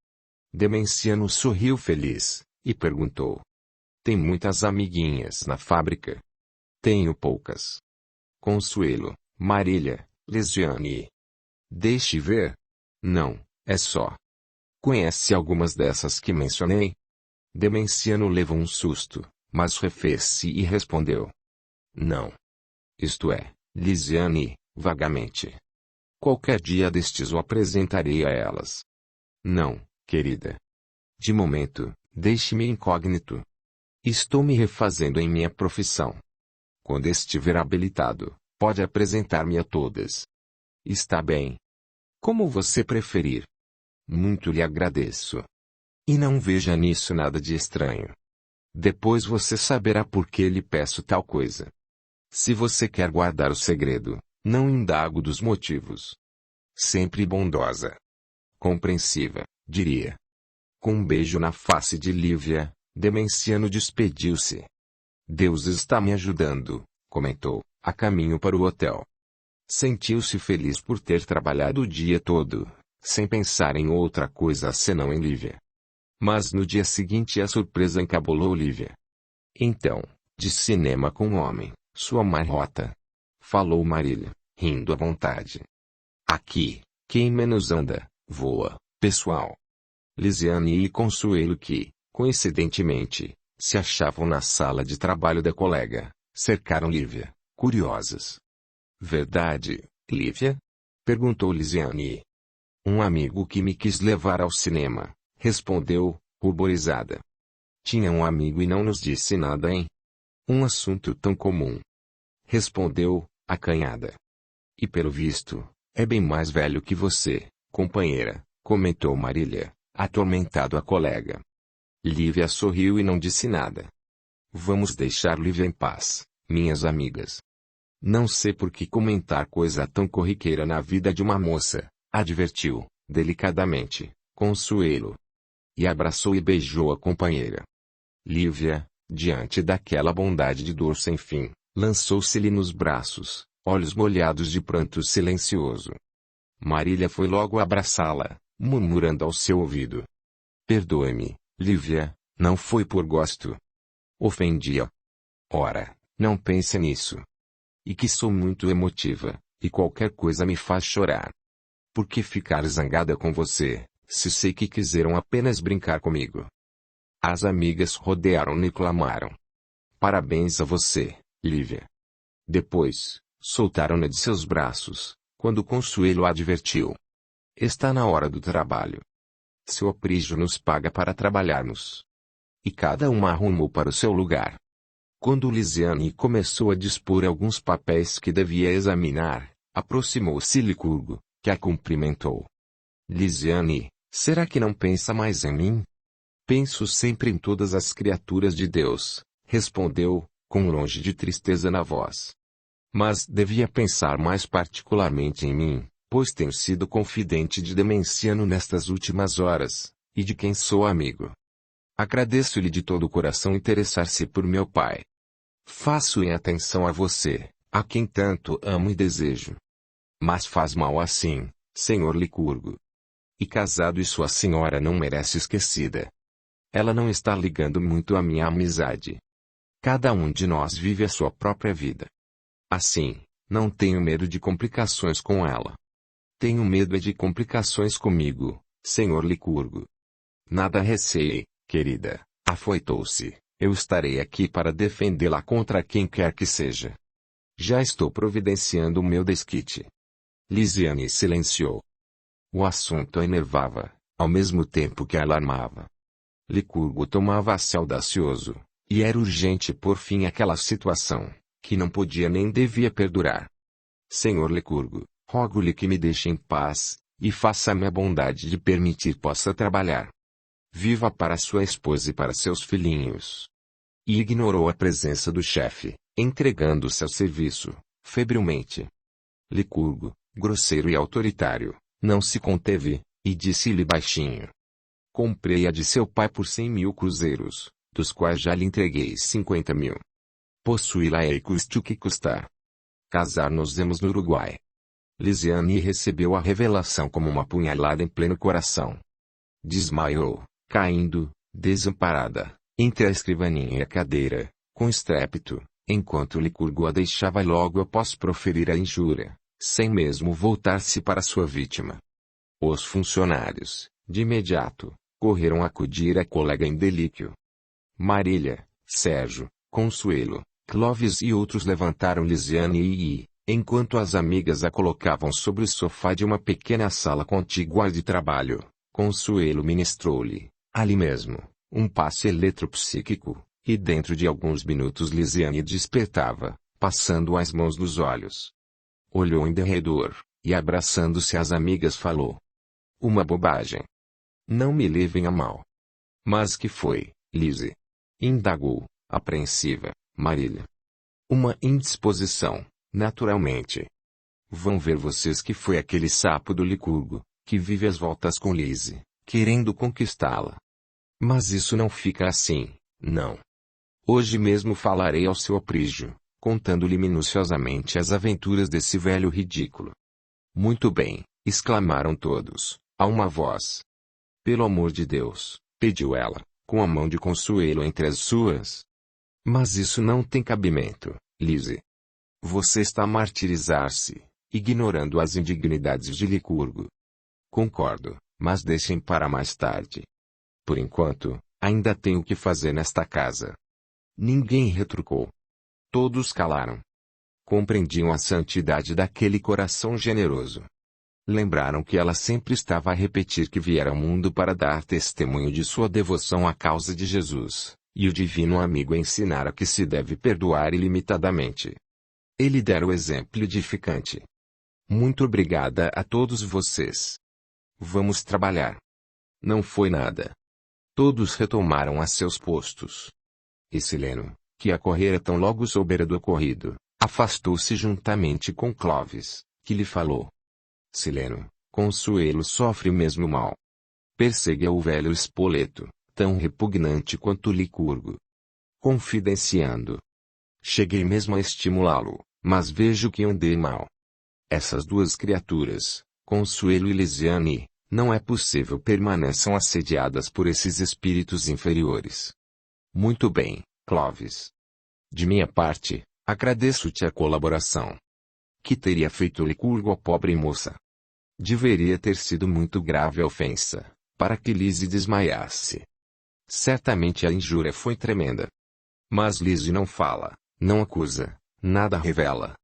Demenciano sorriu feliz, e perguntou. Tem muitas amiguinhas na fábrica? Tenho poucas. Consuelo, Marília, Lesiane. Deixe ver. Não, é só. Conhece algumas dessas que mencionei? Demenciano levou um susto, mas refez-se e respondeu. Não. Isto é, Lisiane, vagamente. Qualquer dia destes o apresentarei a elas. Não, querida. De momento, deixe-me incógnito. Estou me refazendo em minha profissão. Quando estiver habilitado, pode apresentar-me a todas. Está bem. Como você preferir. Muito lhe agradeço. E não veja nisso nada de estranho. Depois você saberá por que lhe peço tal coisa. Se você quer guardar o segredo, não indago dos motivos. Sempre bondosa. Compreensiva, diria. Com um beijo na face de Lívia, Demenciano despediu-se. Deus está me ajudando, comentou, a caminho para o hotel. Sentiu-se feliz por ter trabalhado o dia todo, sem pensar em outra coisa senão em Lívia. Mas no dia seguinte a surpresa encabulou Lívia. Então, de cinema com o homem, sua marrota. Falou Marília, rindo à vontade. Aqui, quem menos anda, voa, pessoal. Lisiane e Consuelo que, coincidentemente, se achavam na sala de trabalho da colega, cercaram Lívia, curiosas. Verdade, Lívia? Perguntou Lisiane. Um amigo que me quis levar ao cinema, respondeu, ruborizada. Tinha um amigo e não nos disse nada, hein? Um assunto tão comum. Respondeu, acanhada. E pelo visto, é bem mais velho que você, companheira, comentou Marília, atormentado a colega. Lívia sorriu e não disse nada. Vamos deixar Lívia em paz, minhas amigas. Não sei por que comentar coisa tão corriqueira na vida de uma moça, advertiu, delicadamente, Consuelo. E abraçou e beijou a companheira. Lívia, diante daquela bondade de dor sem fim, lançou-se-lhe nos braços, olhos molhados de pranto silencioso. Marília foi logo abraçá-la, murmurando ao seu ouvido. Perdoe-me, Lívia, não foi por gosto. Ofendi-a. Ora, não pense nisso. E que sou muito emotiva, e qualquer coisa me faz chorar. Por que ficar zangada com você, se sei que quiseram apenas brincar comigo? As amigas rodearam-no e clamaram. Parabéns a você, Lívia. Depois, soltaram-na de seus braços, quando Consuelo a advertiu. Está na hora do trabalho. Seu aprígio nos paga para trabalharmos. E cada uma arrumou para o seu lugar. Quando Lisiane começou a dispor alguns papéis que devia examinar, aproximou-se Licurgo, que a cumprimentou. Lisiane, será que não pensa mais em mim? Penso sempre em todas as criaturas de Deus, respondeu, com longe de tristeza na voz. Mas devia pensar mais particularmente em mim, pois tenho sido confidente de Demenciano nestas últimas horas, e de quem sou amigo. Agradeço-lhe de todo o coração interessar-se por meu pai. Faço em atenção a você, a quem tanto amo e desejo. Mas faz mal assim, senhor Licurgo. E casado e sua senhora não merece esquecida. Ela não está ligando muito à minha amizade. Cada um de nós vive a sua própria vida. Assim, não tenho medo de complicações com ela. Tenho medo de complicações comigo, senhor Licurgo. Nada receie, querida, afoitou-se. Eu estarei aqui para defendê-la contra quem quer que seja. Já estou providenciando o meu desquite. Lisiane silenciou. O assunto a enervava, ao mesmo tempo que a alarmava. Licurgo tomava-se audacioso, e era urgente pôr fim àquela situação, que não podia nem devia perdurar. Senhor Licurgo, rogo-lhe que me deixe em paz, e faça-me a bondade de permitir possa trabalhar. Viva para sua esposa e para seus filhinhos. E ignorou a presença do chefe, entregando-se ao serviço, febrilmente. Licurgo, grosseiro e autoritário, não se conteve, e disse-lhe baixinho. Comprei-a de seu pai por 100.000 cruzeiros, dos quais já lhe entreguei 50.000. Possuí-la e custe o que custar. Casar-nos-emos no Uruguai. Lisiane recebeu a revelação como uma punhalada em pleno coração. Desmaiou, caindo, desamparada, entre a escrivaninha e a cadeira, com estrépito, enquanto Licurgo a deixava logo após proferir a injúria, sem mesmo voltar-se para sua vítima. Os funcionários, de imediato, correram acudir a colega em delíquio. Marília, Sérgio, Consuelo, Clovis e outros levantaram Lisiane enquanto as amigas a colocavam sobre o sofá de uma pequena sala contígua à de trabalho, Consuelo ministrou-lhe, ali mesmo, um passe eletropsíquico, e dentro de alguns minutos Lisiane despertava, passando as mãos nos olhos. Olhou em derredor, e abraçando-se às amigas falou. Uma bobagem. Não me levem a mal. Mas que foi, Lise? Indagou, apreensiva, Marília. Uma indisposição, naturalmente. Vão ver vocês que foi aquele sapo do Licurgo, que vive às voltas com Lise, querendo conquistá-la. Mas isso não fica assim, não. Hoje mesmo falarei ao seu aprígio, contando-lhe minuciosamente as aventuras desse velho ridículo. Muito bem, exclamaram todos, a uma voz. Pelo amor de Deus, pediu ela, com a mão de Consuelo entre as suas. Mas isso não tem cabimento, Lise. Você está a martirizar-se, ignorando as indignidades de Licurgo. Concordo, mas deixem para mais tarde. Por enquanto, ainda tenho o que fazer nesta casa. Ninguém retrucou. Todos calaram. Compreendiam a santidade daquele coração generoso. Lembraram que ela sempre estava a repetir que viera ao mundo para dar testemunho de sua devoção à causa de Jesus, e o divino amigo ensinara que se deve perdoar ilimitadamente. Ele dera o exemplo edificante. Muito obrigada a todos vocês. Vamos trabalhar. Não foi nada. Todos retomaram a seus postos. E Sileno, que a correra tão logo soubera do ocorrido, afastou-se juntamente com Clovis, que lhe falou. Sileno, Consuelo sofre o mesmo mal. Persegue o velho Spoleto, tão repugnante quanto Licurgo. Confidenciando. Cheguei mesmo a estimulá-lo, mas vejo que andei mal. Essas duas criaturas, Consuelo e Lisiane, não é possível permaneçam assediadas por esses espíritos inferiores. Muito bem, Clovis. De minha parte, agradeço-te a colaboração. Que teria feito Licurgo à pobre moça? Deveria ter sido muito grave a ofensa, para que Lise desmaiasse. Certamente a injúria foi tremenda. Mas Lise não fala, não acusa, nada revela.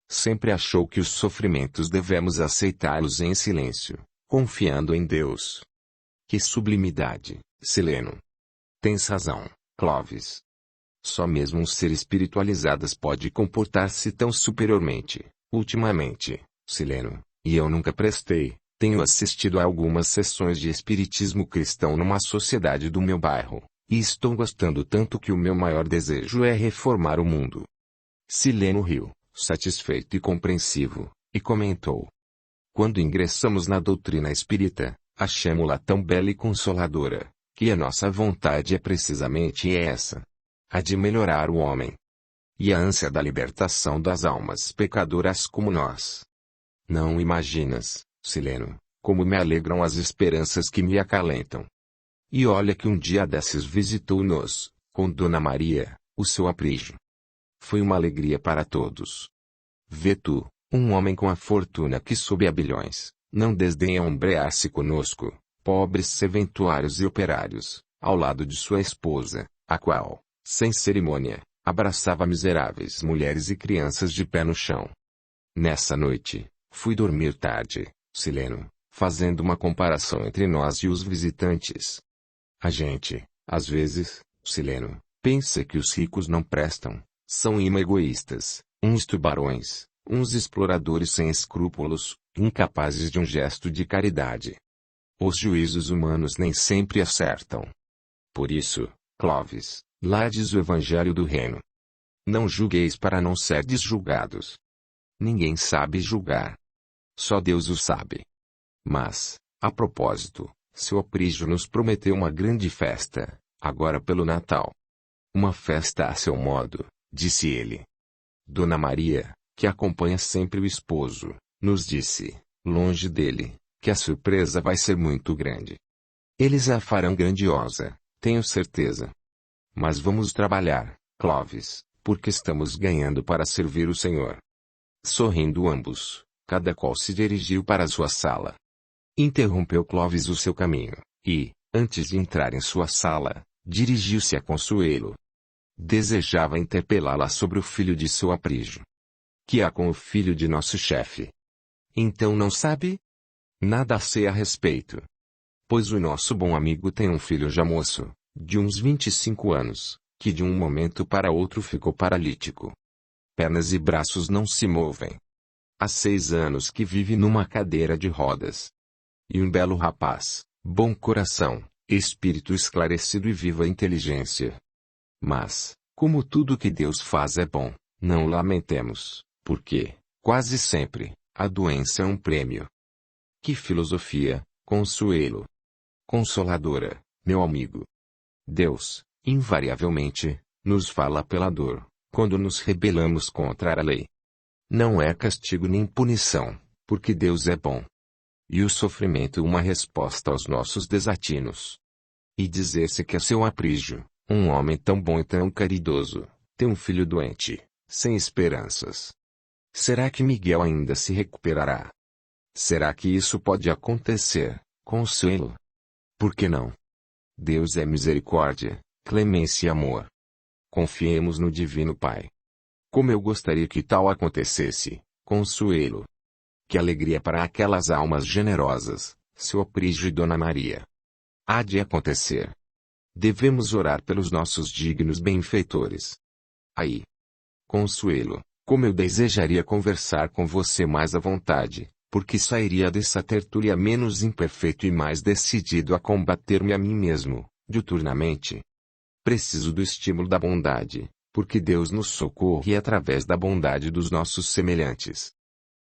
Sempre achou que os sofrimentos devemos aceitá-los em silêncio, confiando em Deus. Que sublimidade, Sileno. Tens razão, Clovis. Só mesmo um ser espiritualizado pode comportar-se tão superiormente. Ultimamente, Sileno, e eu nunca prestei, tenho assistido a algumas sessões de espiritismo cristão numa sociedade do meu bairro, e estou gostando tanto que o meu maior desejo é reformar o mundo. Sileno riu, satisfeito e compreensivo, e comentou. Quando ingressamos na doutrina espírita, achamo-la tão bela e consoladora, que a nossa vontade é precisamente essa. A de melhorar o homem. E a ânsia da libertação das almas pecadoras como nós. Não imaginas, Sileno, como me alegram as esperanças que me acalentam. E olha que um dia desses visitou-nos, com Dona Maria, o seu aprígio. Foi uma alegria para todos. Vê tu, um homem com a fortuna que sobe a bilhões, não desdenha ombrear-se conosco, pobres serventuários e operários, ao lado de sua esposa, a qual, sem cerimônia, abraçava miseráveis mulheres e crianças de pé no chão. Nessa noite, fui dormir tarde, Sileno, fazendo uma comparação entre nós e os visitantes. A gente, às vezes, Sileno, pensa que os ricos não prestam, são egoístas, uns tubarões, uns exploradores sem escrúpulos, incapazes de um gesto de caridade. Os juízos humanos nem sempre acertam. Por isso, Clovis, lá diz o Evangelho do Reino. Não julgueis para não serdes julgados. Ninguém sabe julgar. Só Deus o sabe. Mas, a propósito, seu aprígio nos prometeu uma grande festa, agora pelo Natal. Uma festa a seu modo, disse ele. Dona Maria, que acompanha sempre o esposo, nos disse, longe dele, que a surpresa vai ser muito grande. Eles a farão grandiosa, tenho certeza. Mas vamos trabalhar, Clovis, porque estamos ganhando para servir o Senhor. Sorrindo ambos, cada qual se dirigiu para a sua sala. Interrompeu Clovis o seu caminho, e, antes de entrar em sua sala, dirigiu-se a Consuelo. Desejava interpelá-la sobre o filho de seu aprígio. Que há com o filho de nosso chefe? Então não sabe? Nada sei a respeito. Pois o nosso bom amigo tem um filho já moço, de uns 25 anos, que de um momento para outro ficou paralítico. Pernas e braços não se movem. Há 6 anos que vive numa cadeira de rodas. E um belo rapaz, bom coração, espírito esclarecido e viva inteligência. Mas, como tudo que Deus faz é bom, não lamentemos, porque, quase sempre, a doença é um prêmio. Que filosofia, Consuelo! Consoladora, meu amigo! Deus, invariavelmente, nos fala pela dor, quando nos rebelamos contra a lei. Não é castigo nem punição, porque Deus é bom. E o sofrimento uma resposta aos nossos desatinos. E dizer-se que é seu aprígio, um homem tão bom e tão caridoso, tem um filho doente, sem esperanças. Será que Miguel ainda se recuperará? Será que isso pode acontecer, Consuelo? Por que não? Deus é misericórdia, clemência e amor. Confiemos no Divino Pai. Como eu gostaria que tal acontecesse, Consuelo. Que alegria para aquelas almas generosas, seu aprígio e Dona Maria. Há de acontecer. Devemos orar pelos nossos dignos benfeitores. Aí. Consuelo, como eu desejaria conversar com você mais à vontade, porque sairia dessa tertúlia menos imperfeito e mais decidido a combater-me a mim mesmo, diuturnamente. Preciso do estímulo da bondade, porque Deus nos socorre através da bondade dos nossos semelhantes.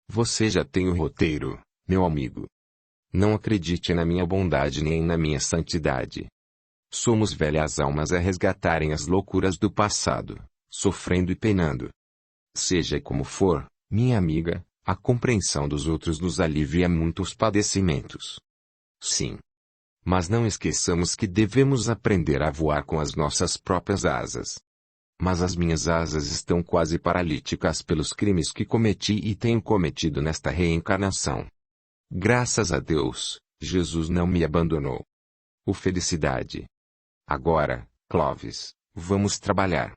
Você já tem o roteiro, meu amigo. Não acredite na minha bondade nem na minha santidade. Somos velhas almas a resgatarem as loucuras do passado, sofrendo e penando. Seja como for, minha amiga, a compreensão dos outros nos alivia muitos padecimentos. Sim. Mas não esqueçamos que devemos aprender a voar com as nossas próprias asas. Mas as minhas asas estão quase paralíticas pelos crimes que cometi e tenho cometido nesta reencarnação. Graças a Deus, Jesus não me abandonou. O felicidade. Agora, Clóvis, vamos trabalhar.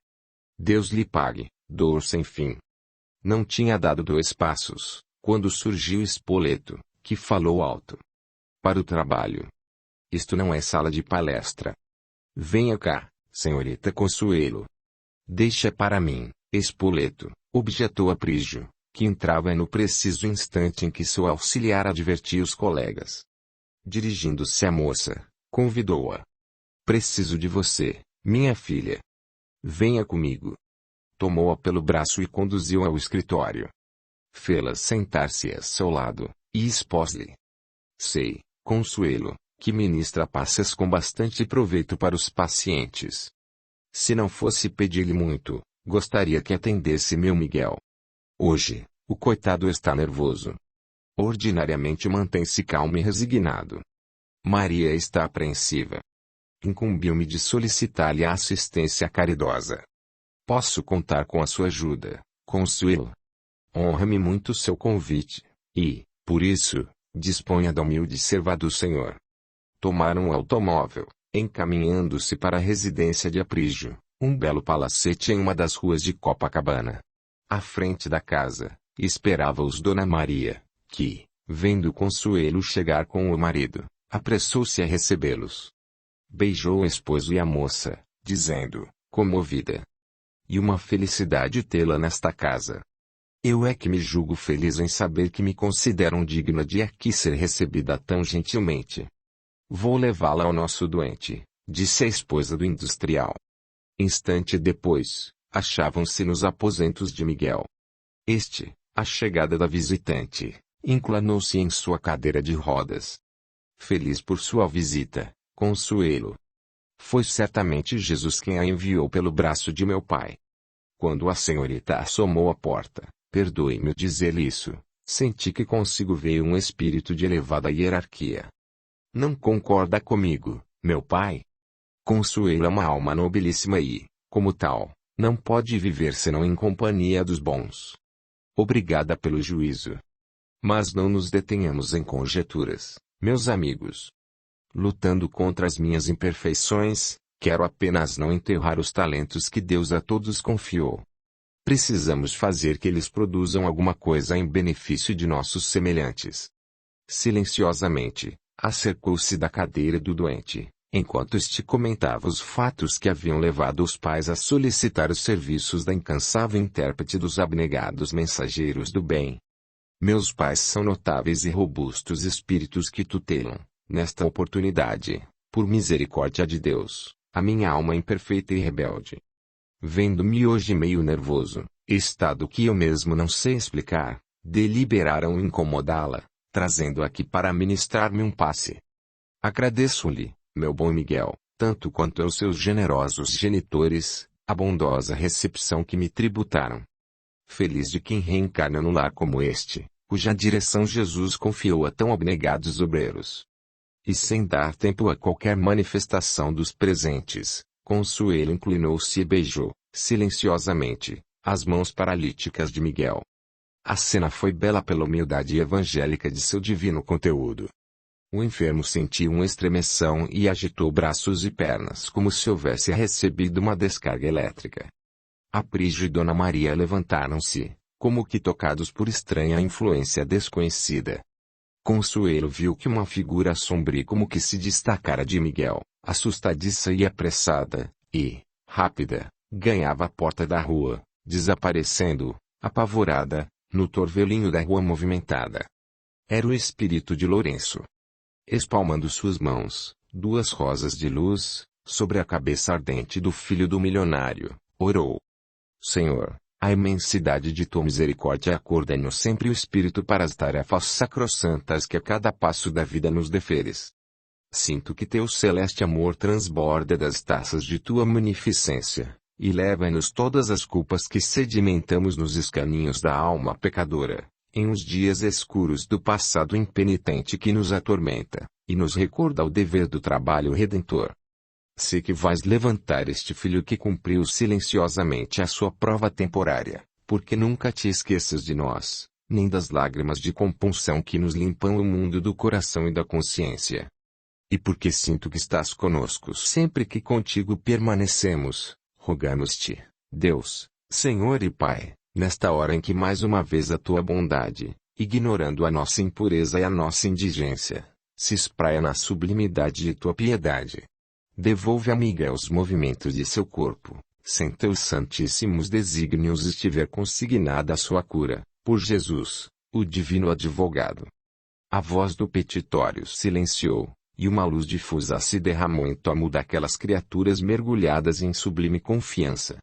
Deus lhe pague, dor sem fim. Não tinha dado 2 passos, quando surgiu Espoleto, que falou alto. Para o trabalho. Isto não é sala de palestra. Venha cá, senhorita Consuelo. Deixa para mim, Espoleto, objetou Aprígio, que entrava no preciso instante em que seu auxiliar advertia os colegas. Dirigindo-se à moça, convidou-a. Preciso de você, minha filha. Venha comigo. Tomou-a pelo braço e conduziu-a ao escritório. Fê-la sentar-se a seu lado, e expôs-lhe. Sei, Consuelo, que ministra passas com bastante proveito para os pacientes. Se não fosse pedir-lhe muito, gostaria que atendesse meu Miguel. Hoje, o coitado está nervoso. Ordinariamente mantém-se calmo e resignado. Maria está apreensiva. Incumbiu-me de solicitar-lhe a assistência caridosa. Posso contar com a sua ajuda, Consuelo? Honra-me muito seu convite, e, por isso, disponha da humilde serva do Senhor. Tomaram o automóvel, encaminhando-se para a residência de Aprígio, um belo palacete em uma das ruas de Copacabana. À frente da casa, esperava-os Dona Maria, que, vendo Consuelo chegar com o marido, apressou-se a recebê-los. Beijou o esposo e a moça, dizendo, comovida: e uma felicidade tê-la nesta casa. Eu é que me julgo feliz em saber que me consideram digna de aqui ser recebida tão gentilmente. Vou levá-la ao nosso doente, disse a esposa do industrial. Instante depois, achavam-se nos aposentos de Miguel. Este, à chegada da visitante, inclinou-se em sua cadeira de rodas. Feliz por sua visita, Consuelo. Foi certamente Jesus quem a enviou pelo braço de meu pai. Quando a senhorita assomou à porta, perdoe-me dizer-lhe isso, senti que consigo veio um espírito de elevada hierarquia. Não concorda comigo, meu pai? Consuelo é uma alma nobilíssima e, como tal, não pode viver senão em companhia dos bons. Obrigada pelo juízo. Mas não nos detenhamos em conjecturas, meus amigos. Lutando contra as minhas imperfeições, Quero apenas não enterrar os talentos que Deus a todos confiou. Precisamos fazer que eles produzam alguma coisa em benefício de nossos semelhantes. Silenciosamente, acercou-se da cadeira do doente, enquanto este comentava os fatos que haviam levado os pais a solicitar os serviços da incansável intérprete dos abnegados mensageiros do bem. Meus pais são notáveis e robustos espíritos que tutelam, nesta oportunidade, por misericórdia de Deus, a minha alma imperfeita e rebelde. Vendo-me hoje meio nervoso, estado que eu mesmo não sei explicar, deliberaram incomodá-la, trazendo aqui para ministrar-me um passe. Agradeço-lhe, meu bom Miguel, tanto quanto aos seus generosos genitores, a bondosa recepção que me tributaram. Feliz de quem reencarna num lar como este, cuja direção Jesus confiou a tão abnegados obreiros. E sem dar tempo a qualquer manifestação dos presentes, Consuelo inclinou-se e beijou, silenciosamente, as mãos paralíticas de Miguel. A cena foi bela pela humildade evangélica de seu divino conteúdo. O enfermo sentiu uma estremeção e agitou braços e pernas como se houvesse recebido uma descarga elétrica. Aprígio e Dona Maria levantaram-se, como que tocados por estranha influência desconhecida. Consuelo viu que uma figura sombria como que se destacara de Miguel, assustadiça e apressada, e, rápida, ganhava a porta da rua, desaparecendo, apavorada, no torvelinho da rua movimentada. Era o espírito de Lourenço. Espalmando suas mãos, duas rosas de luz, sobre a cabeça ardente do filho do milionário, orou. Senhor, a imensidade de tua misericórdia acorda-nos sempre o espírito para as tarefas sacrossantas que a cada passo da vida nos deferes. Sinto que teu celeste amor transborda das taças de tua munificência, e leva-nos todas as culpas que sedimentamos nos escaninhos da alma pecadora, em os dias escuros do passado impenitente que nos atormenta, e nos recorda o dever do trabalho redentor. Sei que vais levantar este filho que cumpriu silenciosamente a sua prova temporária, porque nunca te esqueças de nós, nem das lágrimas de compunção que nos limpam o mundo do coração e da consciência. E porque sinto que estás conosco sempre que contigo permanecemos, rogamos-te, Deus, Senhor e Pai, nesta hora em que mais uma vez a tua bondade, ignorando a nossa impureza e a nossa indigência, se espraia na sublimidade de tua piedade. Devolve a Miguel os movimentos de seu corpo, sem teus santíssimos desígnios estiver consignada a sua cura, por Jesus, o divino advogado. A voz do petitório silenciou, e uma luz difusa se derramou em torno daquelas criaturas mergulhadas em sublime confiança.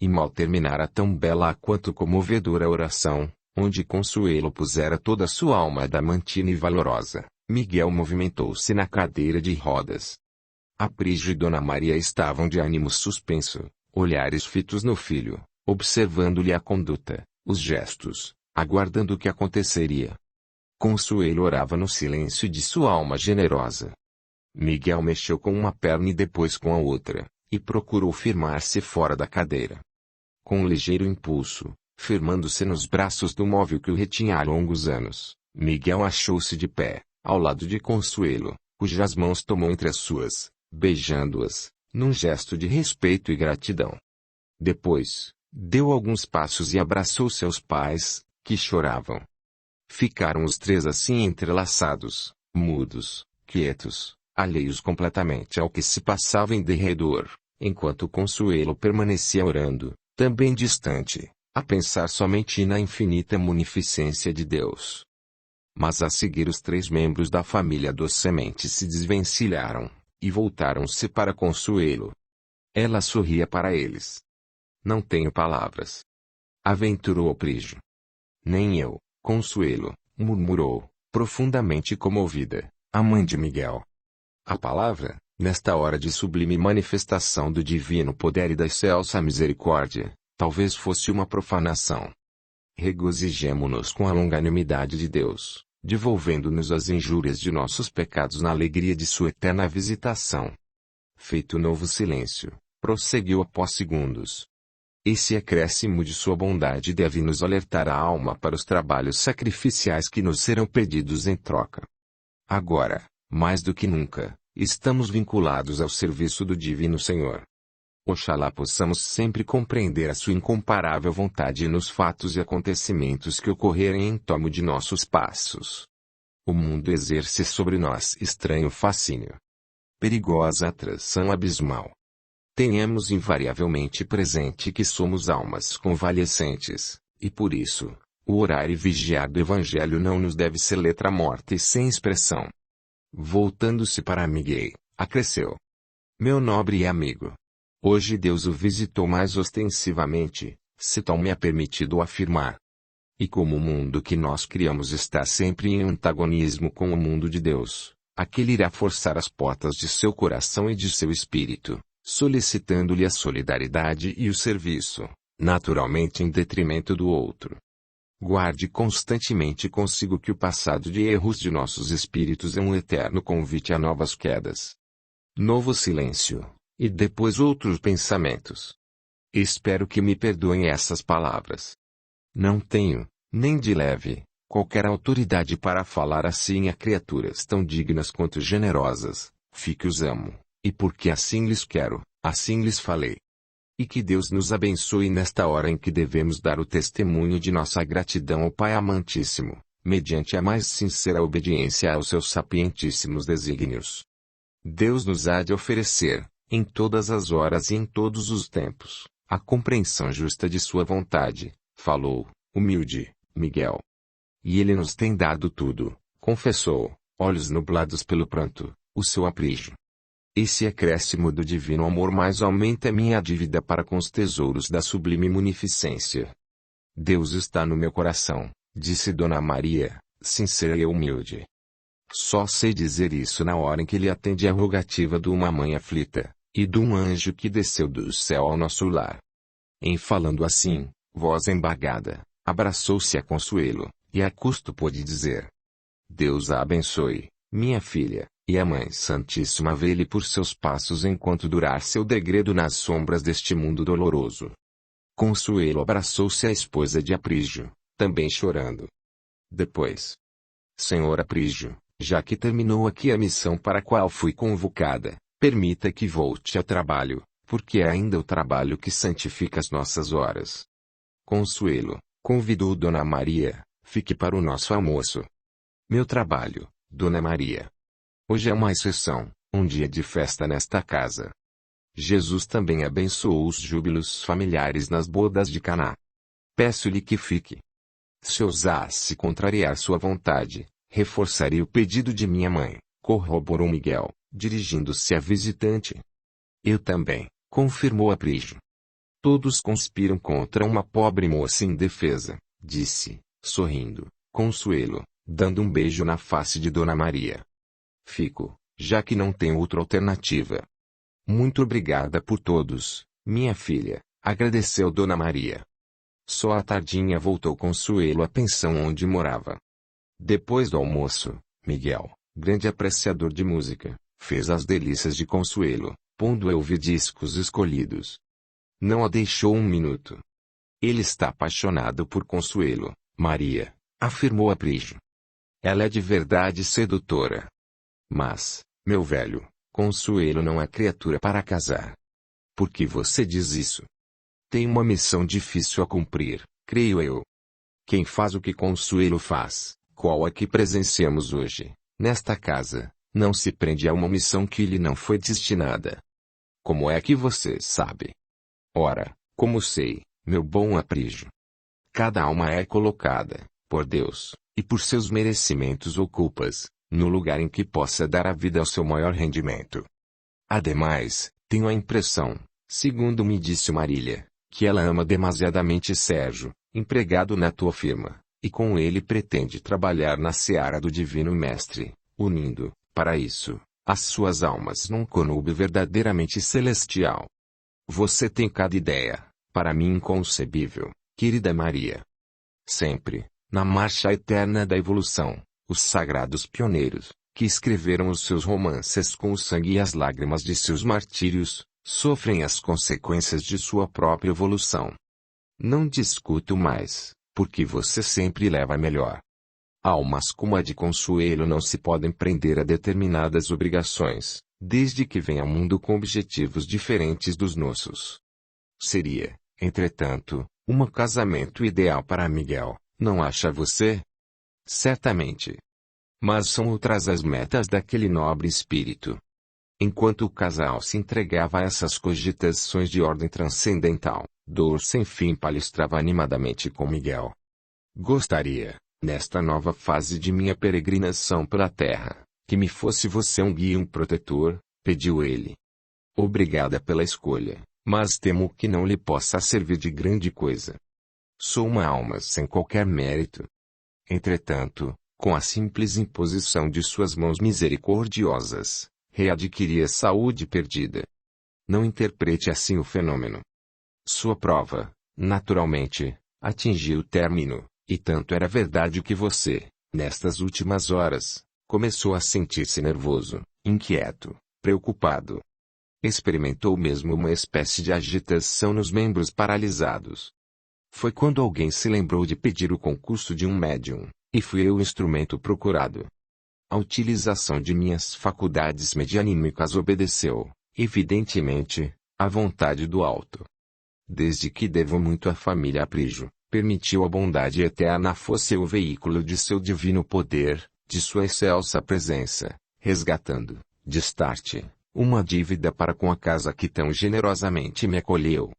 E mal terminara tão bela quanto comovedora oração, onde Consuelo pusera toda a sua alma adamantina e valorosa, Miguel movimentou-se na cadeira de rodas. Aprígio e Dona Maria estavam de ânimo suspenso, olhares fitos no filho, observando-lhe a conduta, os gestos, aguardando o que aconteceria. Consuelo orava no silêncio de sua alma generosa. Miguel mexeu com uma perna e depois com a outra, e procurou firmar-se fora da cadeira. Com um ligeiro impulso, firmando-se nos braços do móvel que o retinha há longos anos, Miguel achou-se de pé, ao lado de Consuelo, cujas mãos tomou entre as suas, beijando-as, num gesto de respeito e gratidão. Depois, deu alguns passos e abraçou seus pais, que choravam. Ficaram os três assim entrelaçados, mudos, quietos, alheios completamente ao que se passava em derredor, enquanto Consuelo permanecia orando, também distante, a pensar somente na infinita munificência de Deus. Mas a seguir os três membros da família dos Sementes se desvencilharam, e voltaram-se para Consuelo. Ela sorria para eles. Não tenho palavras. Aventurou Aprígio. Nem eu, Consuelo, murmurou, profundamente comovida, a mãe de Miguel. A palavra, nesta hora de sublime manifestação do divino poder e da excelsa misericórdia, talvez fosse uma profanação. Regozijemo-nos com a longanimidade de Deus, devolvendo-nos as injúrias de nossos pecados na alegria de sua eterna visitação. Feito novo silêncio, prosseguiu após segundos. Esse acréscimo de sua bondade deve nos alertar a alma para os trabalhos sacrificiais que nos serão pedidos em troca. Agora, mais do que nunca, estamos vinculados ao serviço do Divino Senhor. Oxalá possamos sempre compreender a sua incomparável vontade nos fatos e acontecimentos que ocorrerem em torno de nossos passos. O mundo exerce sobre nós estranho fascínio. Perigosa atração abismal. Tenhamos invariavelmente presente que somos almas convalescentes, e por isso, o orar e vigiar do Evangelho não nos deve ser letra morta e sem expressão. Voltando-se para Miguel, acresceu: Meu nobre amigo, hoje Deus o visitou mais ostensivamente, se tal me é permitido afirmar. E como o mundo que nós criamos está sempre em antagonismo com o mundo de Deus, aquele irá forçar as portas de seu coração e de seu espírito, solicitando-lhe a solidariedade e o serviço, naturalmente em detrimento do outro. Guarde constantemente consigo que o passado de erros de nossos espíritos é um eterno convite a novas quedas. Novo silêncio, e depois outros pensamentos. Espero que me perdoem essas palavras. Não tenho, nem de leve, qualquer autoridade para falar assim a criaturas tão dignas quanto generosas, que os amo, e porque assim lhes quero, assim lhes falei. E que Deus nos abençoe nesta hora em que devemos dar o testemunho de nossa gratidão ao Pai amantíssimo, mediante a mais sincera obediência aos seus sapientíssimos desígnios. Deus nos há de oferecer, em todas as horas e em todos os tempos, a compreensão justa de sua vontade, falou, humilde, Miguel. E ele nos tem dado tudo, confessou, olhos nublados pelo pranto, o seu aprígio. Esse acréscimo do divino amor mais aumenta minha dívida para com os tesouros da sublime munificência. Deus está no meu coração, disse Dona Maria, sincera e humilde. Só sei dizer isso na hora em que ele atende à rogativa de uma mãe aflita, e de um anjo que desceu do céu ao nosso lar. Em falando assim, voz embargada, abraçou-se a Consuelo, e a custo pôde dizer: Deus a abençoe, minha filha, e a Mãe Santíssima vele por seus passos enquanto durar seu degredo nas sombras deste mundo doloroso. Consuelo abraçou-se à esposa de Aprígio, também chorando. Depois: Senhor Aprígio, já que terminou aqui a missão para a qual fui convocada, permita que volte ao trabalho, porque é ainda o trabalho que santifica as nossas horas. Consuelo, convidou Dona Maria, fique para o nosso almoço. Meu trabalho, Dona Maria. Hoje é uma exceção, um dia de festa nesta casa. Jesus também abençoou os júbilos familiares nas bodas de Caná. Peço-lhe que fique. Se ousasse contrariar sua vontade, reforçaria o pedido de minha mãe, corroborou Miguel, dirigindo-se à visitante. Eu também, confirmou Aprígio. Todos conspiram contra uma pobre moça indefesa, disse, sorrindo, Consuelo, dando um beijo na face de Dona Maria. Fico, já que não tenho outra alternativa. Muito obrigada por todos, minha filha, agradeceu Dona Maria. Só à tardinha voltou Consuelo à pensão onde morava. Depois do almoço, Miguel, grande apreciador de música, fez as delícias de Consuelo, pondo a ouvir discos escolhidos. Não a deixou um minuto. Ele está apaixonado por Consuelo, Maria, afirmou Aprígio. Ela é de verdade sedutora. Mas, meu velho, Consuelo não é criatura para casar. Por que você diz isso? Tem uma missão difícil a cumprir, creio eu. Quem faz o que Consuelo faz, qual a que presenciamos hoje, nesta casa, não se prende a uma missão que lhe não foi destinada. Como é que você sabe? Ora, como sei, meu bom Aprígio. Cada alma é colocada, por Deus, e por seus merecimentos ou culpas, no lugar em que possa dar a vida ao seu maior rendimento. Ademais, tenho a impressão, segundo me disse Marília, que ela ama demasiadamente Sérgio, empregado na tua firma, e com ele pretende trabalhar na seara do Divino Mestre, unindo, para isso, as suas almas num conúbio verdadeiramente celestial. Você tem cada ideia, para mim inconcebível, querida Maria. Sempre, na marcha eterna da evolução, os sagrados pioneiros, que escreveram os seus romances com o sangue e as lágrimas de seus martírios, sofrem as consequências de sua própria evolução. Não discuto mais, porque você sempre leva a melhor. Almas como a de Consuelo não se podem prender a determinadas obrigações, desde que vem ao mundo com objetivos diferentes dos nossos. Seria, entretanto, um casamento ideal para Miguel, não acha você? Certamente. Mas são outras as metas daquele nobre espírito. Enquanto o casal se entregava a essas cogitações de ordem transcendental, Dor sem fim palestrava animadamente com Miguel. Gostaria, nesta nova fase de minha peregrinação pela terra, que me fosse você um guia e um protetor, pediu ele. Obrigada pela escolha, mas temo que não lhe possa servir de grande coisa. Sou uma alma sem qualquer mérito. Entretanto, com a simples imposição de suas mãos misericordiosas, readquiri a saúde perdida. Não interprete assim o fenômeno. Sua prova, naturalmente, atingiu o término, e tanto era verdade que você, nestas últimas horas, começou a sentir-se nervoso, inquieto, preocupado. Experimentou mesmo uma espécie de agitação nos membros paralisados. Foi quando alguém se lembrou de pedir o concurso de um médium, e fui eu o instrumento procurado. A utilização de minhas faculdades medianímicas obedeceu, evidentemente, à vontade do alto. Desde que devo muito à família Aprígio, permitiu a bondade eterna fosse o veículo de seu divino poder, de sua excelsa presença, resgatando, de start, uma dívida para com a casa que tão generosamente me acolheu.